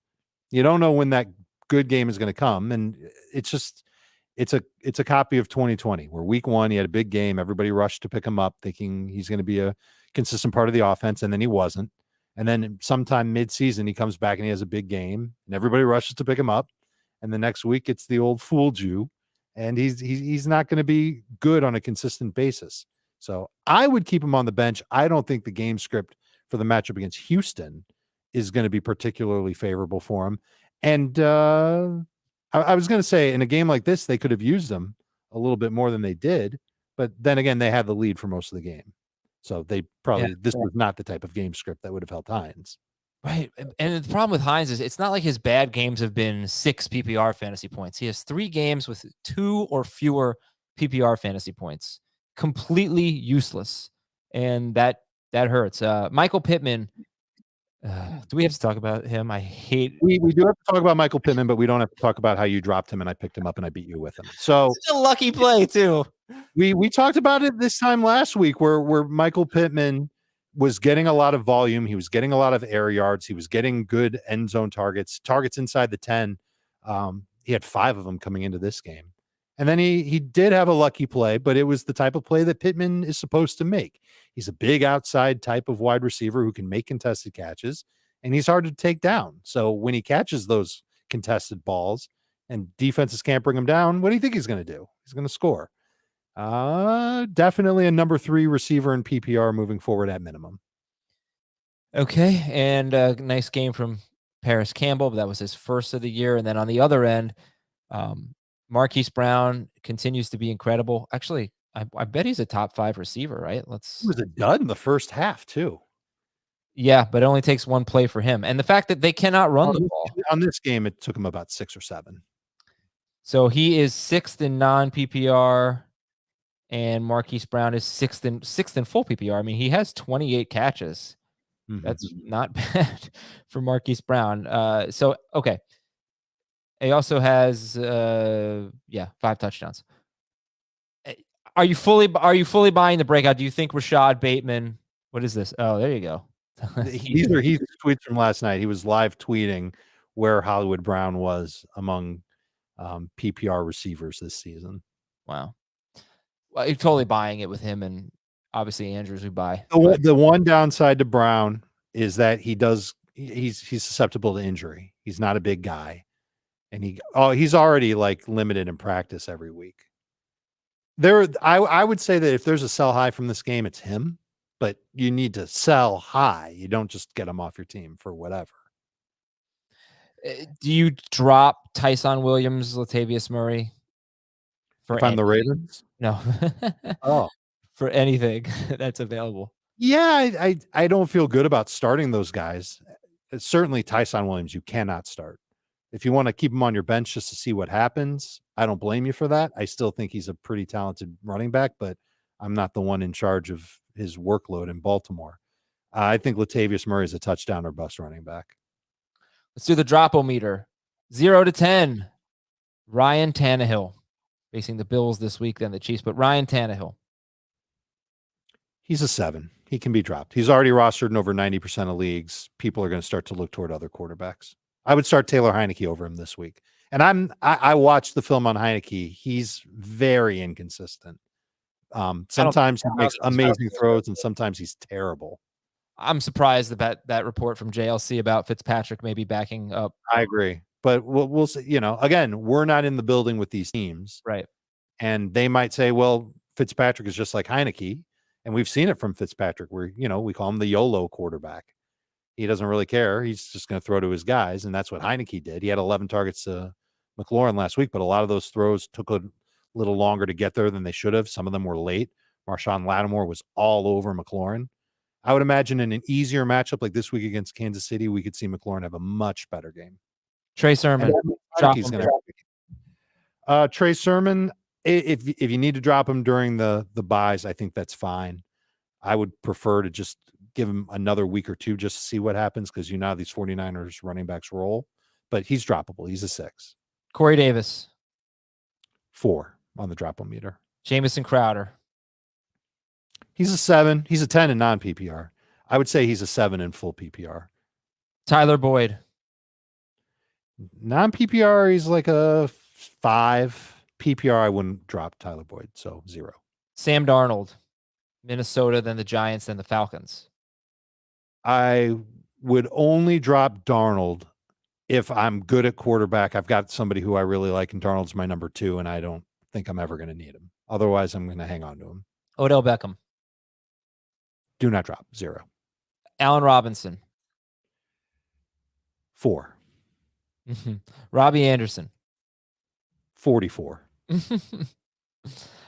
You don't know when that good game is going to come. And it's a copy of 2020, where week 1, he had a big game. Everybody rushed to pick him up thinking he's going to be a consistent part of the offense. And then he wasn't. And then sometime mid-season, he comes back and he has a big game and everybody rushes to pick him up. And the next week it's the old fooled you. And he's not going to be good on a consistent basis. So I would keep him on the bench. I don't think the game script for the matchup against Houston is going to be particularly favorable for him. And I was going to say, in a game like this, they could have used him a little bit more than they did. But then again, they had the lead for most of the game. So they probably, this was not the type of game script that would have helped Hines. Right. And the problem with Hines is it's not like his bad games have been 6 PPR fantasy points. He has 3 games with 2 or fewer PPR fantasy points. Completely useless. And that hurts. Michael Pittman. Do we have to talk about him? I hate. We do have to talk about Michael Pittman, but we don't have to talk about how you dropped him and I picked him up and I beat you with him. So it's a lucky play too. We talked about it this time last week, where Michael Pittman was getting a lot of volume. He was getting a lot of air yards. He was getting good end zone targets inside the 10. He had 5 of them coming into this game. And then he did have a lucky play, but it was the type of play that Pittman is supposed to make. He's a big outside type of wide receiver who can make contested catches, and he's hard to take down. So when he catches those contested balls and defenses can't bring him down, what do you think he's going to do? He's going to score. Definitely a number 3 receiver in PPR moving forward at minimum. Okay. And a nice game from Paris Campbell, but that was his first of the year. And then on the other end, Marquise Brown continues to be incredible. Actually, I bet he's a top 5 receiver, right? He was a dud in the first half too. Yeah, but it only takes 1 play for him. And the fact that they cannot run the ball. On this game, it took him about 6 or 7. So he is 6th in non-PPR, and Marquise Brown is 6th in full PPR. I mean, he has 28 catches. Mm-hmm. That's not bad for Marquise Brown. Okay. He also has 5 touchdowns. Are you fully buying the breakout? Do you think Rashad Bateman? What is this? Oh, there you go. These are Heath's tweets from last night. He was live tweeting where Hollywood Brown was among PPR receivers this season. Wow. Well, you're totally buying it with him, and obviously Andrews we buy. The one downside to Brown is that he's susceptible to injury. He's not a big guy, and he's already like limited in practice every week. I would say that if there's a sell high from this game, it's him, but you need to sell high. You don't just get him off your team for whatever. Do you drop Tyson Williams, Latavius Murray for on the Ravens? No. For anything that's available. Yeah, I don't feel good about starting those guys. Certainly Tyson Williams, you cannot start. If you want to keep him on your bench just to see what happens, I don't blame you for that. I still think he's a pretty talented running back, but I'm not the one in charge of his workload in Baltimore. I think Latavius Murray is a touchdown or bust running back. Let's do the Dropometer. 0 to 10. Ryan Tannehill facing the Bills this week, then the Chiefs, but Ryan Tannehill. He's a 7. He can be dropped. He's already rostered in over 90% of leagues. People are going to start to look toward other quarterbacks. I would start Taylor Heinicke over him this week. And I watched the film on Heinicke. He's very inconsistent. Sometimes he makes amazing throws and sometimes he's terrible. I'm surprised about that report from JLC about Fitzpatrick maybe backing up. I agree. But we'll see, again, we're not in the building with these teams. Right. And they might say, well, Fitzpatrick is just like Heinicke. And we've seen it from Fitzpatrick where, we call him the YOLO quarterback. He doesn't really care. He's just going to throw to his guys, and that's what Heinicke did. He had 11 targets to McLaurin last week, but a lot of those throws took a little longer to get there than they should have. Some of them were late. Marshawn Lattimore was all over McLaurin. I would imagine in an easier matchup like this week against Kansas City, we could see McLaurin have a much better game. Trey Sermon. Trey Sermon, if you need to drop him during the buys, I think that's fine. I would prefer to just give him another week or two just to see what happens, because you know how these 49ers running backs roll. But he's droppable. He's a 6. Corey Davis. 4 on the Dropometer. Jamison Crowder. He's a 7. He's a 10 in non-PPR. I would say he's a 7 in full PPR. Tyler Boyd. Non-PPR, he's like a 5. PPR, I wouldn't drop Tyler Boyd, so 0. Sam Darnold. Minnesota, then the Giants, then the Falcons. I would only drop Darnold if I'm good at quarterback. I've got somebody who I really like, and Darnold's my number 2, and I don't think I'm ever going to need him. Otherwise, I'm going to hang on to him. Odell Beckham. Do not drop. 0. Allen Robinson. 4. Robbie Anderson. 44.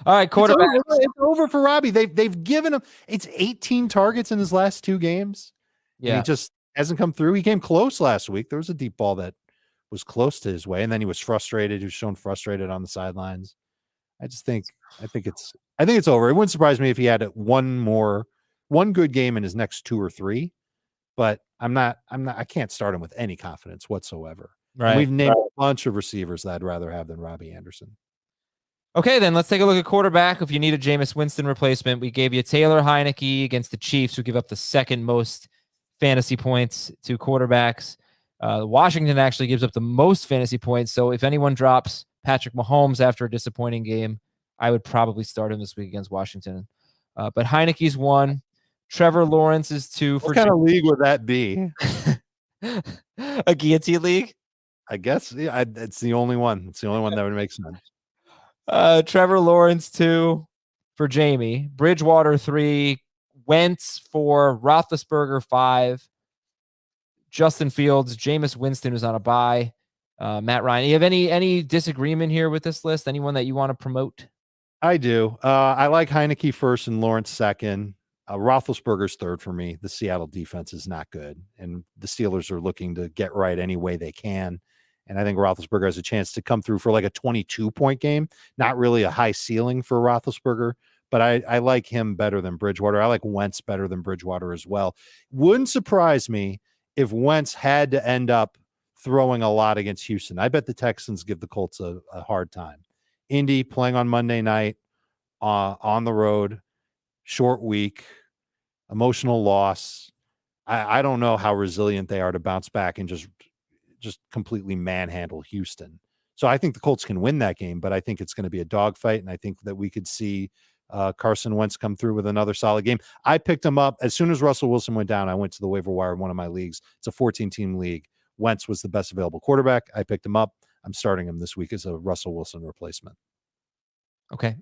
All right, quarterback. It's over for Robbie. They've given him, it's 18 targets in his last 2 games. Yeah. He just hasn't come through. He came close last week. There was a deep ball that was close to his way, and then he was frustrated. He was shown frustrated on the sidelines. I think it's over. It wouldn't surprise me if he had one good game in his next 2 or 3, but I can't start him with any confidence whatsoever. Right. And we've named a bunch of receivers that I'd rather have than Robbie Anderson. Okay, then let's take a look at quarterback. If you need a Jameis Winston replacement, we gave you Taylor Heinicke against the Chiefs, who give up the second most fantasy points to quarterbacks. Washington actually gives up the most fantasy points. So if anyone drops Patrick Mahomes after a disappointing game, I would probably start him this week against Washington. But Heinicke's 1. Trevor Lawrence is 2. What kind of league would that be? A guillotine league? I guess it's the only one. It's the only one that would make sense. Trevor Lawrence 2 for Jamie. Bridgewater 3. Wentz 4. Roethlisberger 5. Justin Fields. Jameis Winston, who's on a bye. Matt Ryan. You have any disagreement here with this list? Anyone that you want to promote? I do. I like Heinicke first and Lawrence second. Roethlisberger's 3rd for me. The Seattle defense is not good, and the Steelers are looking to get right any way they can. And I think Roethlisberger has a chance to come through for like a 22-point game. Not really a high ceiling for Roethlisberger, but I like him better than Bridgewater. I like Wentz better than Bridgewater as well. Wouldn't surprise me if Wentz had to end up throwing a lot against Houston. I bet the Texans give the Colts a hard time. Indy playing on Monday night, on the road, short week, emotional loss. I don't know how resilient they are to bounce back and just completely manhandle Houston. So I think the Colts can win that game, but I think it's going to be a dogfight, and I think that we could see Carson Wentz come through with another solid game. I picked him up as soon as Russell Wilson went down. I went to the waiver wire in one of my leagues. It's a 14-team league. Wentz was the best available quarterback. I picked him up. I'm starting him this week as a Russell Wilson replacement. Okay.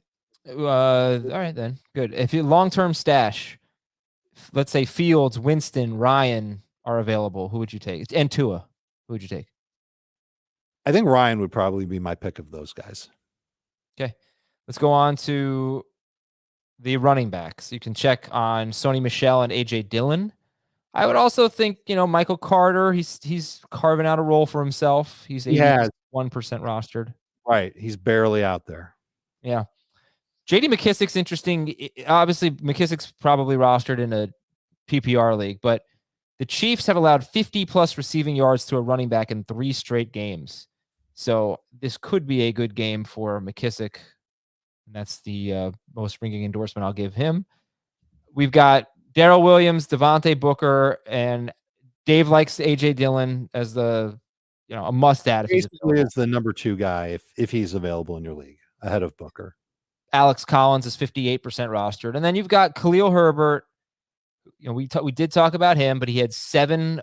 All right, then. Good. If you long-term stash, let's say Fields, Winston, Ryan are available, who would you take? And Tua, who would you take? I think Ryan would probably be my pick of those guys. Okay. Let's go on to the running backs. You can check on Sony Michel and AJ Dillon. I would also think, Michael Carter, he's carving out a role for himself. He's 81% rostered. Right. He's barely out there. Yeah. JD McKissick's interesting. Obviously, McKissick's probably rostered in a PPR league, but the Chiefs have allowed 50-plus receiving yards to a running back in 3 straight games. So this could be a good game for McKissick. And that's the most ringing endorsement I'll give him. We've got Darrel Williams, Devontae Booker, and Dave likes A.J. Dillon as the, a must-add. Basically is the number 2 guy if he's available in your league, ahead of Booker. Alex Collins is 58% rostered. And then you've got Khalil Herbert. We did talk about him, but he had 7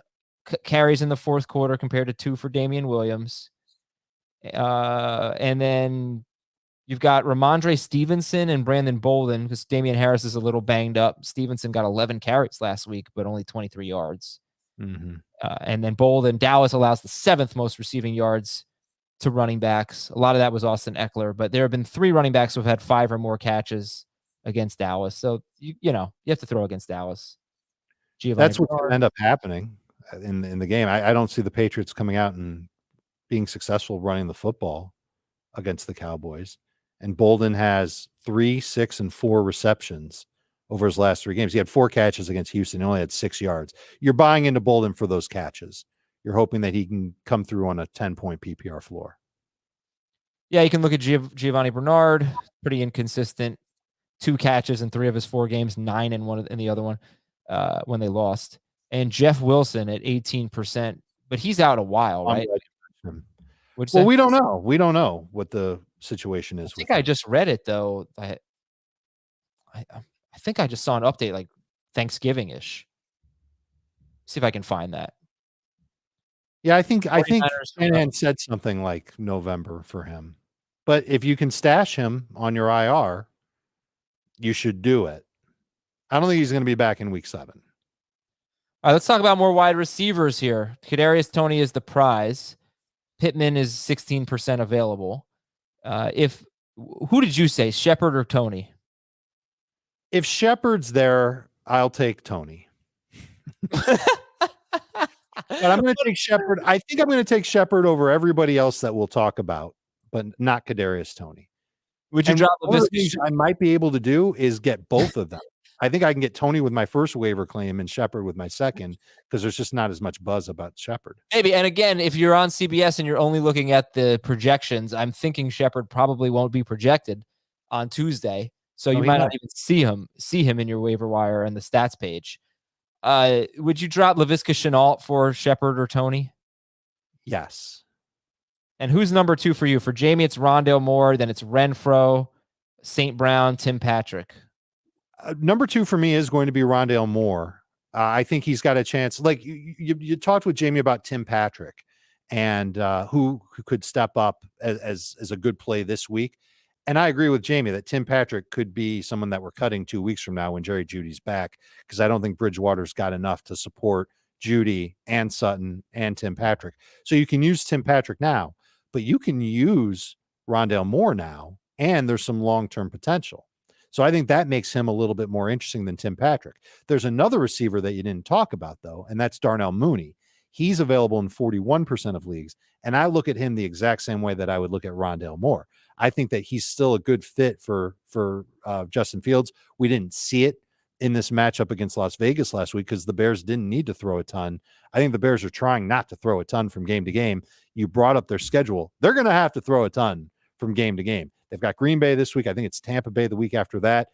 carries in the 4th quarter compared to 2 for Damian Williams. And then you've got Ramondre Stevenson and Brandon Bolden, because Damian Harris is a little banged up. Stevenson got 11 carries last week, but only 23 yards. And then Bolden, Dallas allows the 7th most receiving yards to running backs. A lot of that was Austin Eckler, but there have been 3 running backs who've had 5 or more catches against Dallas. So, you have to throw against Dallas. That's what's going to end up happening in the game. I don't see the Patriots coming out and being successful running the football against the Cowboys. And Bolden has 3, 6, and 4 receptions over his last 3 games. He had 4 catches against Houston. He only had 6 yards. You're buying into Bolden for those catches. You're hoping that he can come through on a 10-point PPR floor. Yeah, you can look at Giovanni Bernard, pretty inconsistent. 2 catches in 3 of his 4 games, 9 in the other one when they lost. And Jeff Wilson at 18%, but he's out a while, right? Well, we don't know. We don't know what the situation is. I think I just read it though. I think I just saw an update like Thanksgiving-ish. See if I can find that. Yeah, I think Shanahan said something like November for him. But if you can stash him on your IR, you should do it. I don't think he's going to be back in week 7. All right, let's talk about more wide receivers here. Kadarius Toney is the prize. Pittman is 16% available. Who did you say, Shepard or Toney? If Shepard's there, I'll take Toney. But I'm going to take Shepard. I think I'm going to take Shepard over everybody else that we'll talk about, but not Kadarius Toney. Would you drop one of the things I might be able to do is get both of them. I think I can get Toney with my first waiver claim and Shepard with my second, because there's just not as much buzz about Shepard. Maybe. And again, if you're on CBS and you're only looking at the projections, I'm thinking Shepard probably won't be projected on Tuesday. So you might not even see him in your waiver wire and the stats page. Would you drop Laviska Shenault for Shepard or Toney? Yes. And who's number 2 for you? For Jamie, it's Rondale Moore. Then it's Renfro, St. Brown, Tim Patrick. Number 2 for me is going to be Rondale Moore. I think he's got a chance. Like you talked with Jamie about Tim Patrick and who could step up as a good play this week. And I agree with Jamie that Tim Patrick could be someone that we're cutting 2 weeks from now when Jerry Jeudy's back, because I don't think Bridgewater's got enough to support Jeudy and Sutton and Tim Patrick. So you can use Tim Patrick now, but you can use Rondale Moore now, and there's some long-term potential. So I think that makes him a little bit more interesting than Tim Patrick. There's another receiver that you didn't talk about, though, and that's Darnell Mooney. He's available in 41% of leagues, and I look at him the exact same way that I would look at Rondale Moore. I think that he's still a good fit for Justin Fields. We didn't see it in this matchup against Las Vegas last week because the Bears didn't need to throw a ton. I think the Bears are trying not to throw a ton from game to game. You brought up their schedule. They're going to have to throw a ton from game to game. They've got Green Bay this week. I think it's Tampa Bay the week after that.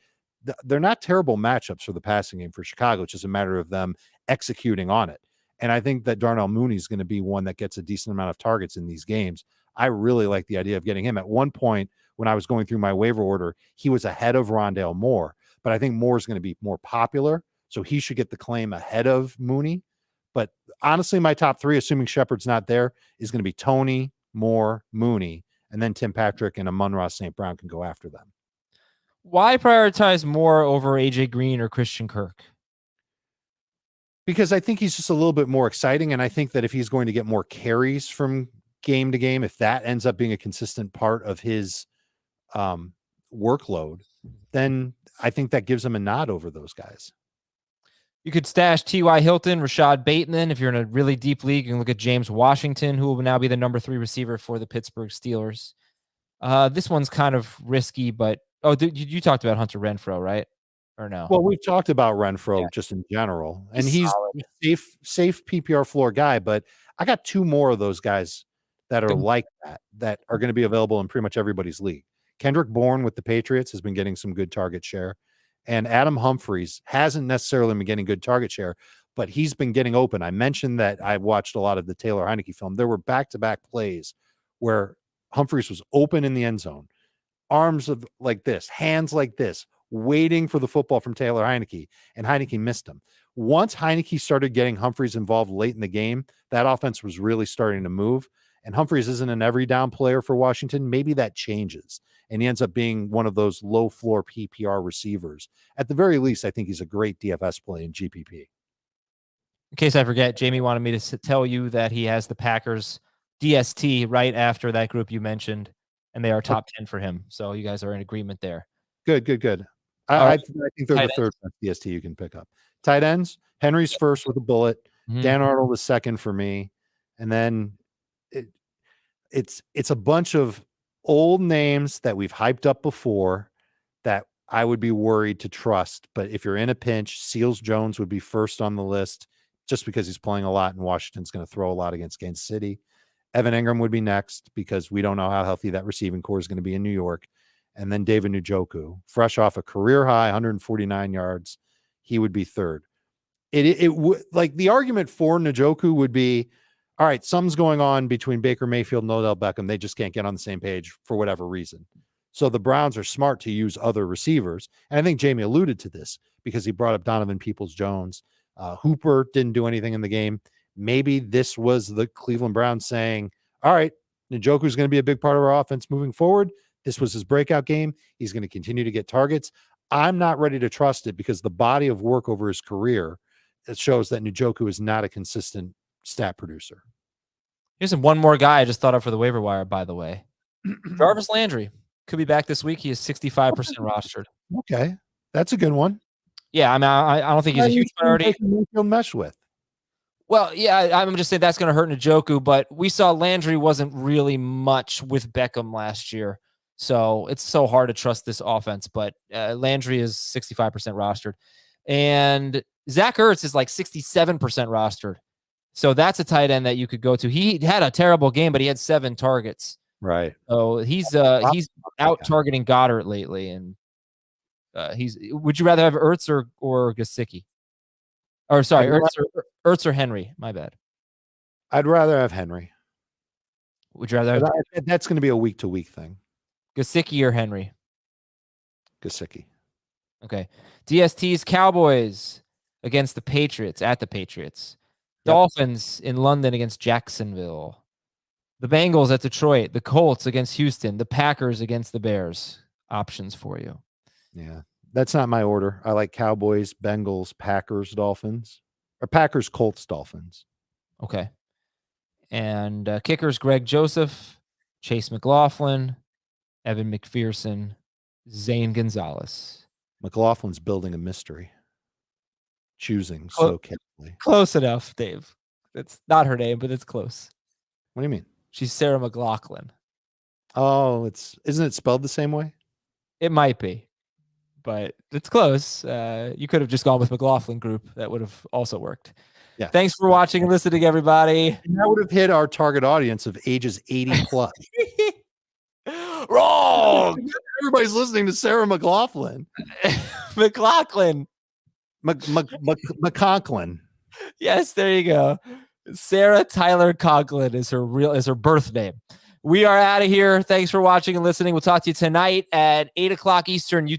They're not terrible matchups for the passing game for Chicago. It's just a matter of them executing on it. And I think that Darnell Mooney is going to be one that gets a decent amount of targets in these games. I really like the idea of getting him. At one point, when I was going through my waiver order, he was ahead of Rondale Moore, but I think Moore is going to be more popular, so he should get the claim ahead of Mooney. But honestly, my top 3, assuming Shepard's not there, is going to be Toney, Moore, Mooney, and then Tim Patrick and Amon-Ra St. Brown can go after them. Why prioritize Moore over AJ Green or Christian Kirk? Because I think he's just a little bit more exciting, and I think that if he's going to get more carries from game to game, if that ends up being a consistent part of his workload, then I think that gives him a nod over those guys. You could stash T.Y. Hilton, Rashad Bateman. If you're in a really deep league, you can look at James Washington, who will now be the number 3 receiver for the Pittsburgh Steelers. This one's kind of risky, but you talked about Hunter Renfrow, right? Or no? Well, we've talked about Renfrow just in general, and he's a safe PPR floor guy, but I got 2 more of those guys that are like that are going to be available in pretty much everybody's league. Kendrick Bourne with the Patriots has been getting some good target share, and Adam Humphries hasn't necessarily been getting good target share, but he's been getting open. I mentioned that I watched a lot of the Taylor Heinicke film. There were back-to-back plays where Humphries was open in the end zone, arms like this, hands like this, waiting for the football from Taylor Heinicke, and Heinicke missed him. Once Heinicke started getting Humphries involved late in the game, that offense was really starting to move. And Humphries isn't an every down player for Washington. Maybe that changes, and he ends up being one of those low floor PPR receivers. At the very least, I think he's a great DFS play in GPP. In case I forget, Jamie wanted me to tell you that he has the Packers DST right after that group you mentioned, and they are top 10 for him. So you guys are in agreement there. Good. I think they're the third best DST you can pick up. Tight ends, Henry's first with a bullet. Dan Arnold is second for me. And then it's a bunch of old names that we've hyped up before that I would be worried to trust. But if you're in a pinch, Seals Jones would be first on the list just because he's playing a lot and Washington's going to throw a lot against Kansas City. Evan Ingram would be next because we don't know how healthy that receiving core is going to be in New York. And then David Njoku, fresh off a career high 149 yards, he would be third. It would, like, the argument for Njoku would be, all right, something's going on between Baker Mayfield and Odell Beckham. They just can't get on the same page for whatever reason. So the Browns are smart to use other receivers. And I think Jamie alluded to this because he brought up Donovan Peoples-Jones. Hooper didn't do anything in the game. Maybe this was the Cleveland Browns saying, all right, Njoku is going to be a big part of our offense moving forward. This was his breakout game. He's going to continue to get targets. I'm not ready to trust it because the body of work over his career, it shows that Njoku is not a consistent stat producer. Here's one more guy I just thought of for the waiver wire, by the way. Jarvis Landry could be back this week. He is 65% rostered. Okay. That's a good one. Yeah, I mean, I don't think he's a huge priority. Mesh with. Well, yeah, I'm just saying that's going to hurt Njoku, but we saw Landry wasn't really much with Beckham last year. So it's so hard to trust this offense, but Landry is 65% rostered. And Zach Ertz is like 67% rostered. So that's a tight end that you could go to. He had a terrible game, but he had 7 targets. Right. So he's out targeting Goddard lately. And would you rather have Ertz or Gesicki? Or sorry, Ertz or Henry. My bad. I'd rather have Henry. Would you rather have that's going to be a week-to-week thing. Gesicki or Henry? Gesicki. Okay. DSTs, Cowboys against the Patriots, at the Patriots. Yep. Dolphins in London against Jacksonville. The Bengals at Detroit. The Colts against Houston. The Packers against the Bears. Options for you. Yeah. That's not my order. I like Cowboys, Bengals, Packers, Dolphins. Or Packers, Colts, Dolphins. Okay. And kickers, Greg Joseph, Chase McLaughlin, Evan McPherson, Zane Gonzalez. McLaughlin's building a mystery. Choosing so carefully. Close enough, Dave. It's not her name, but it's close. What do you mean? She's Sarah McLaughlin. Oh, isn't it spelled the same way? It might be, but it's close. You could have just gone with McLaughlin Group. That would have also worked. Yeah. Thanks for watching and listening, everybody. And that would have hit our target audience of ages 80 plus. Wrong. Everybody's listening to Sarah McLaughlin. McLaughlin. McConklin. Yes, there you go. Sarah Tyler Conklin is her birth name. We are out of here. Thanks for watching and listening. We'll talk to you tonight at 8 o'clock Eastern. YouTube.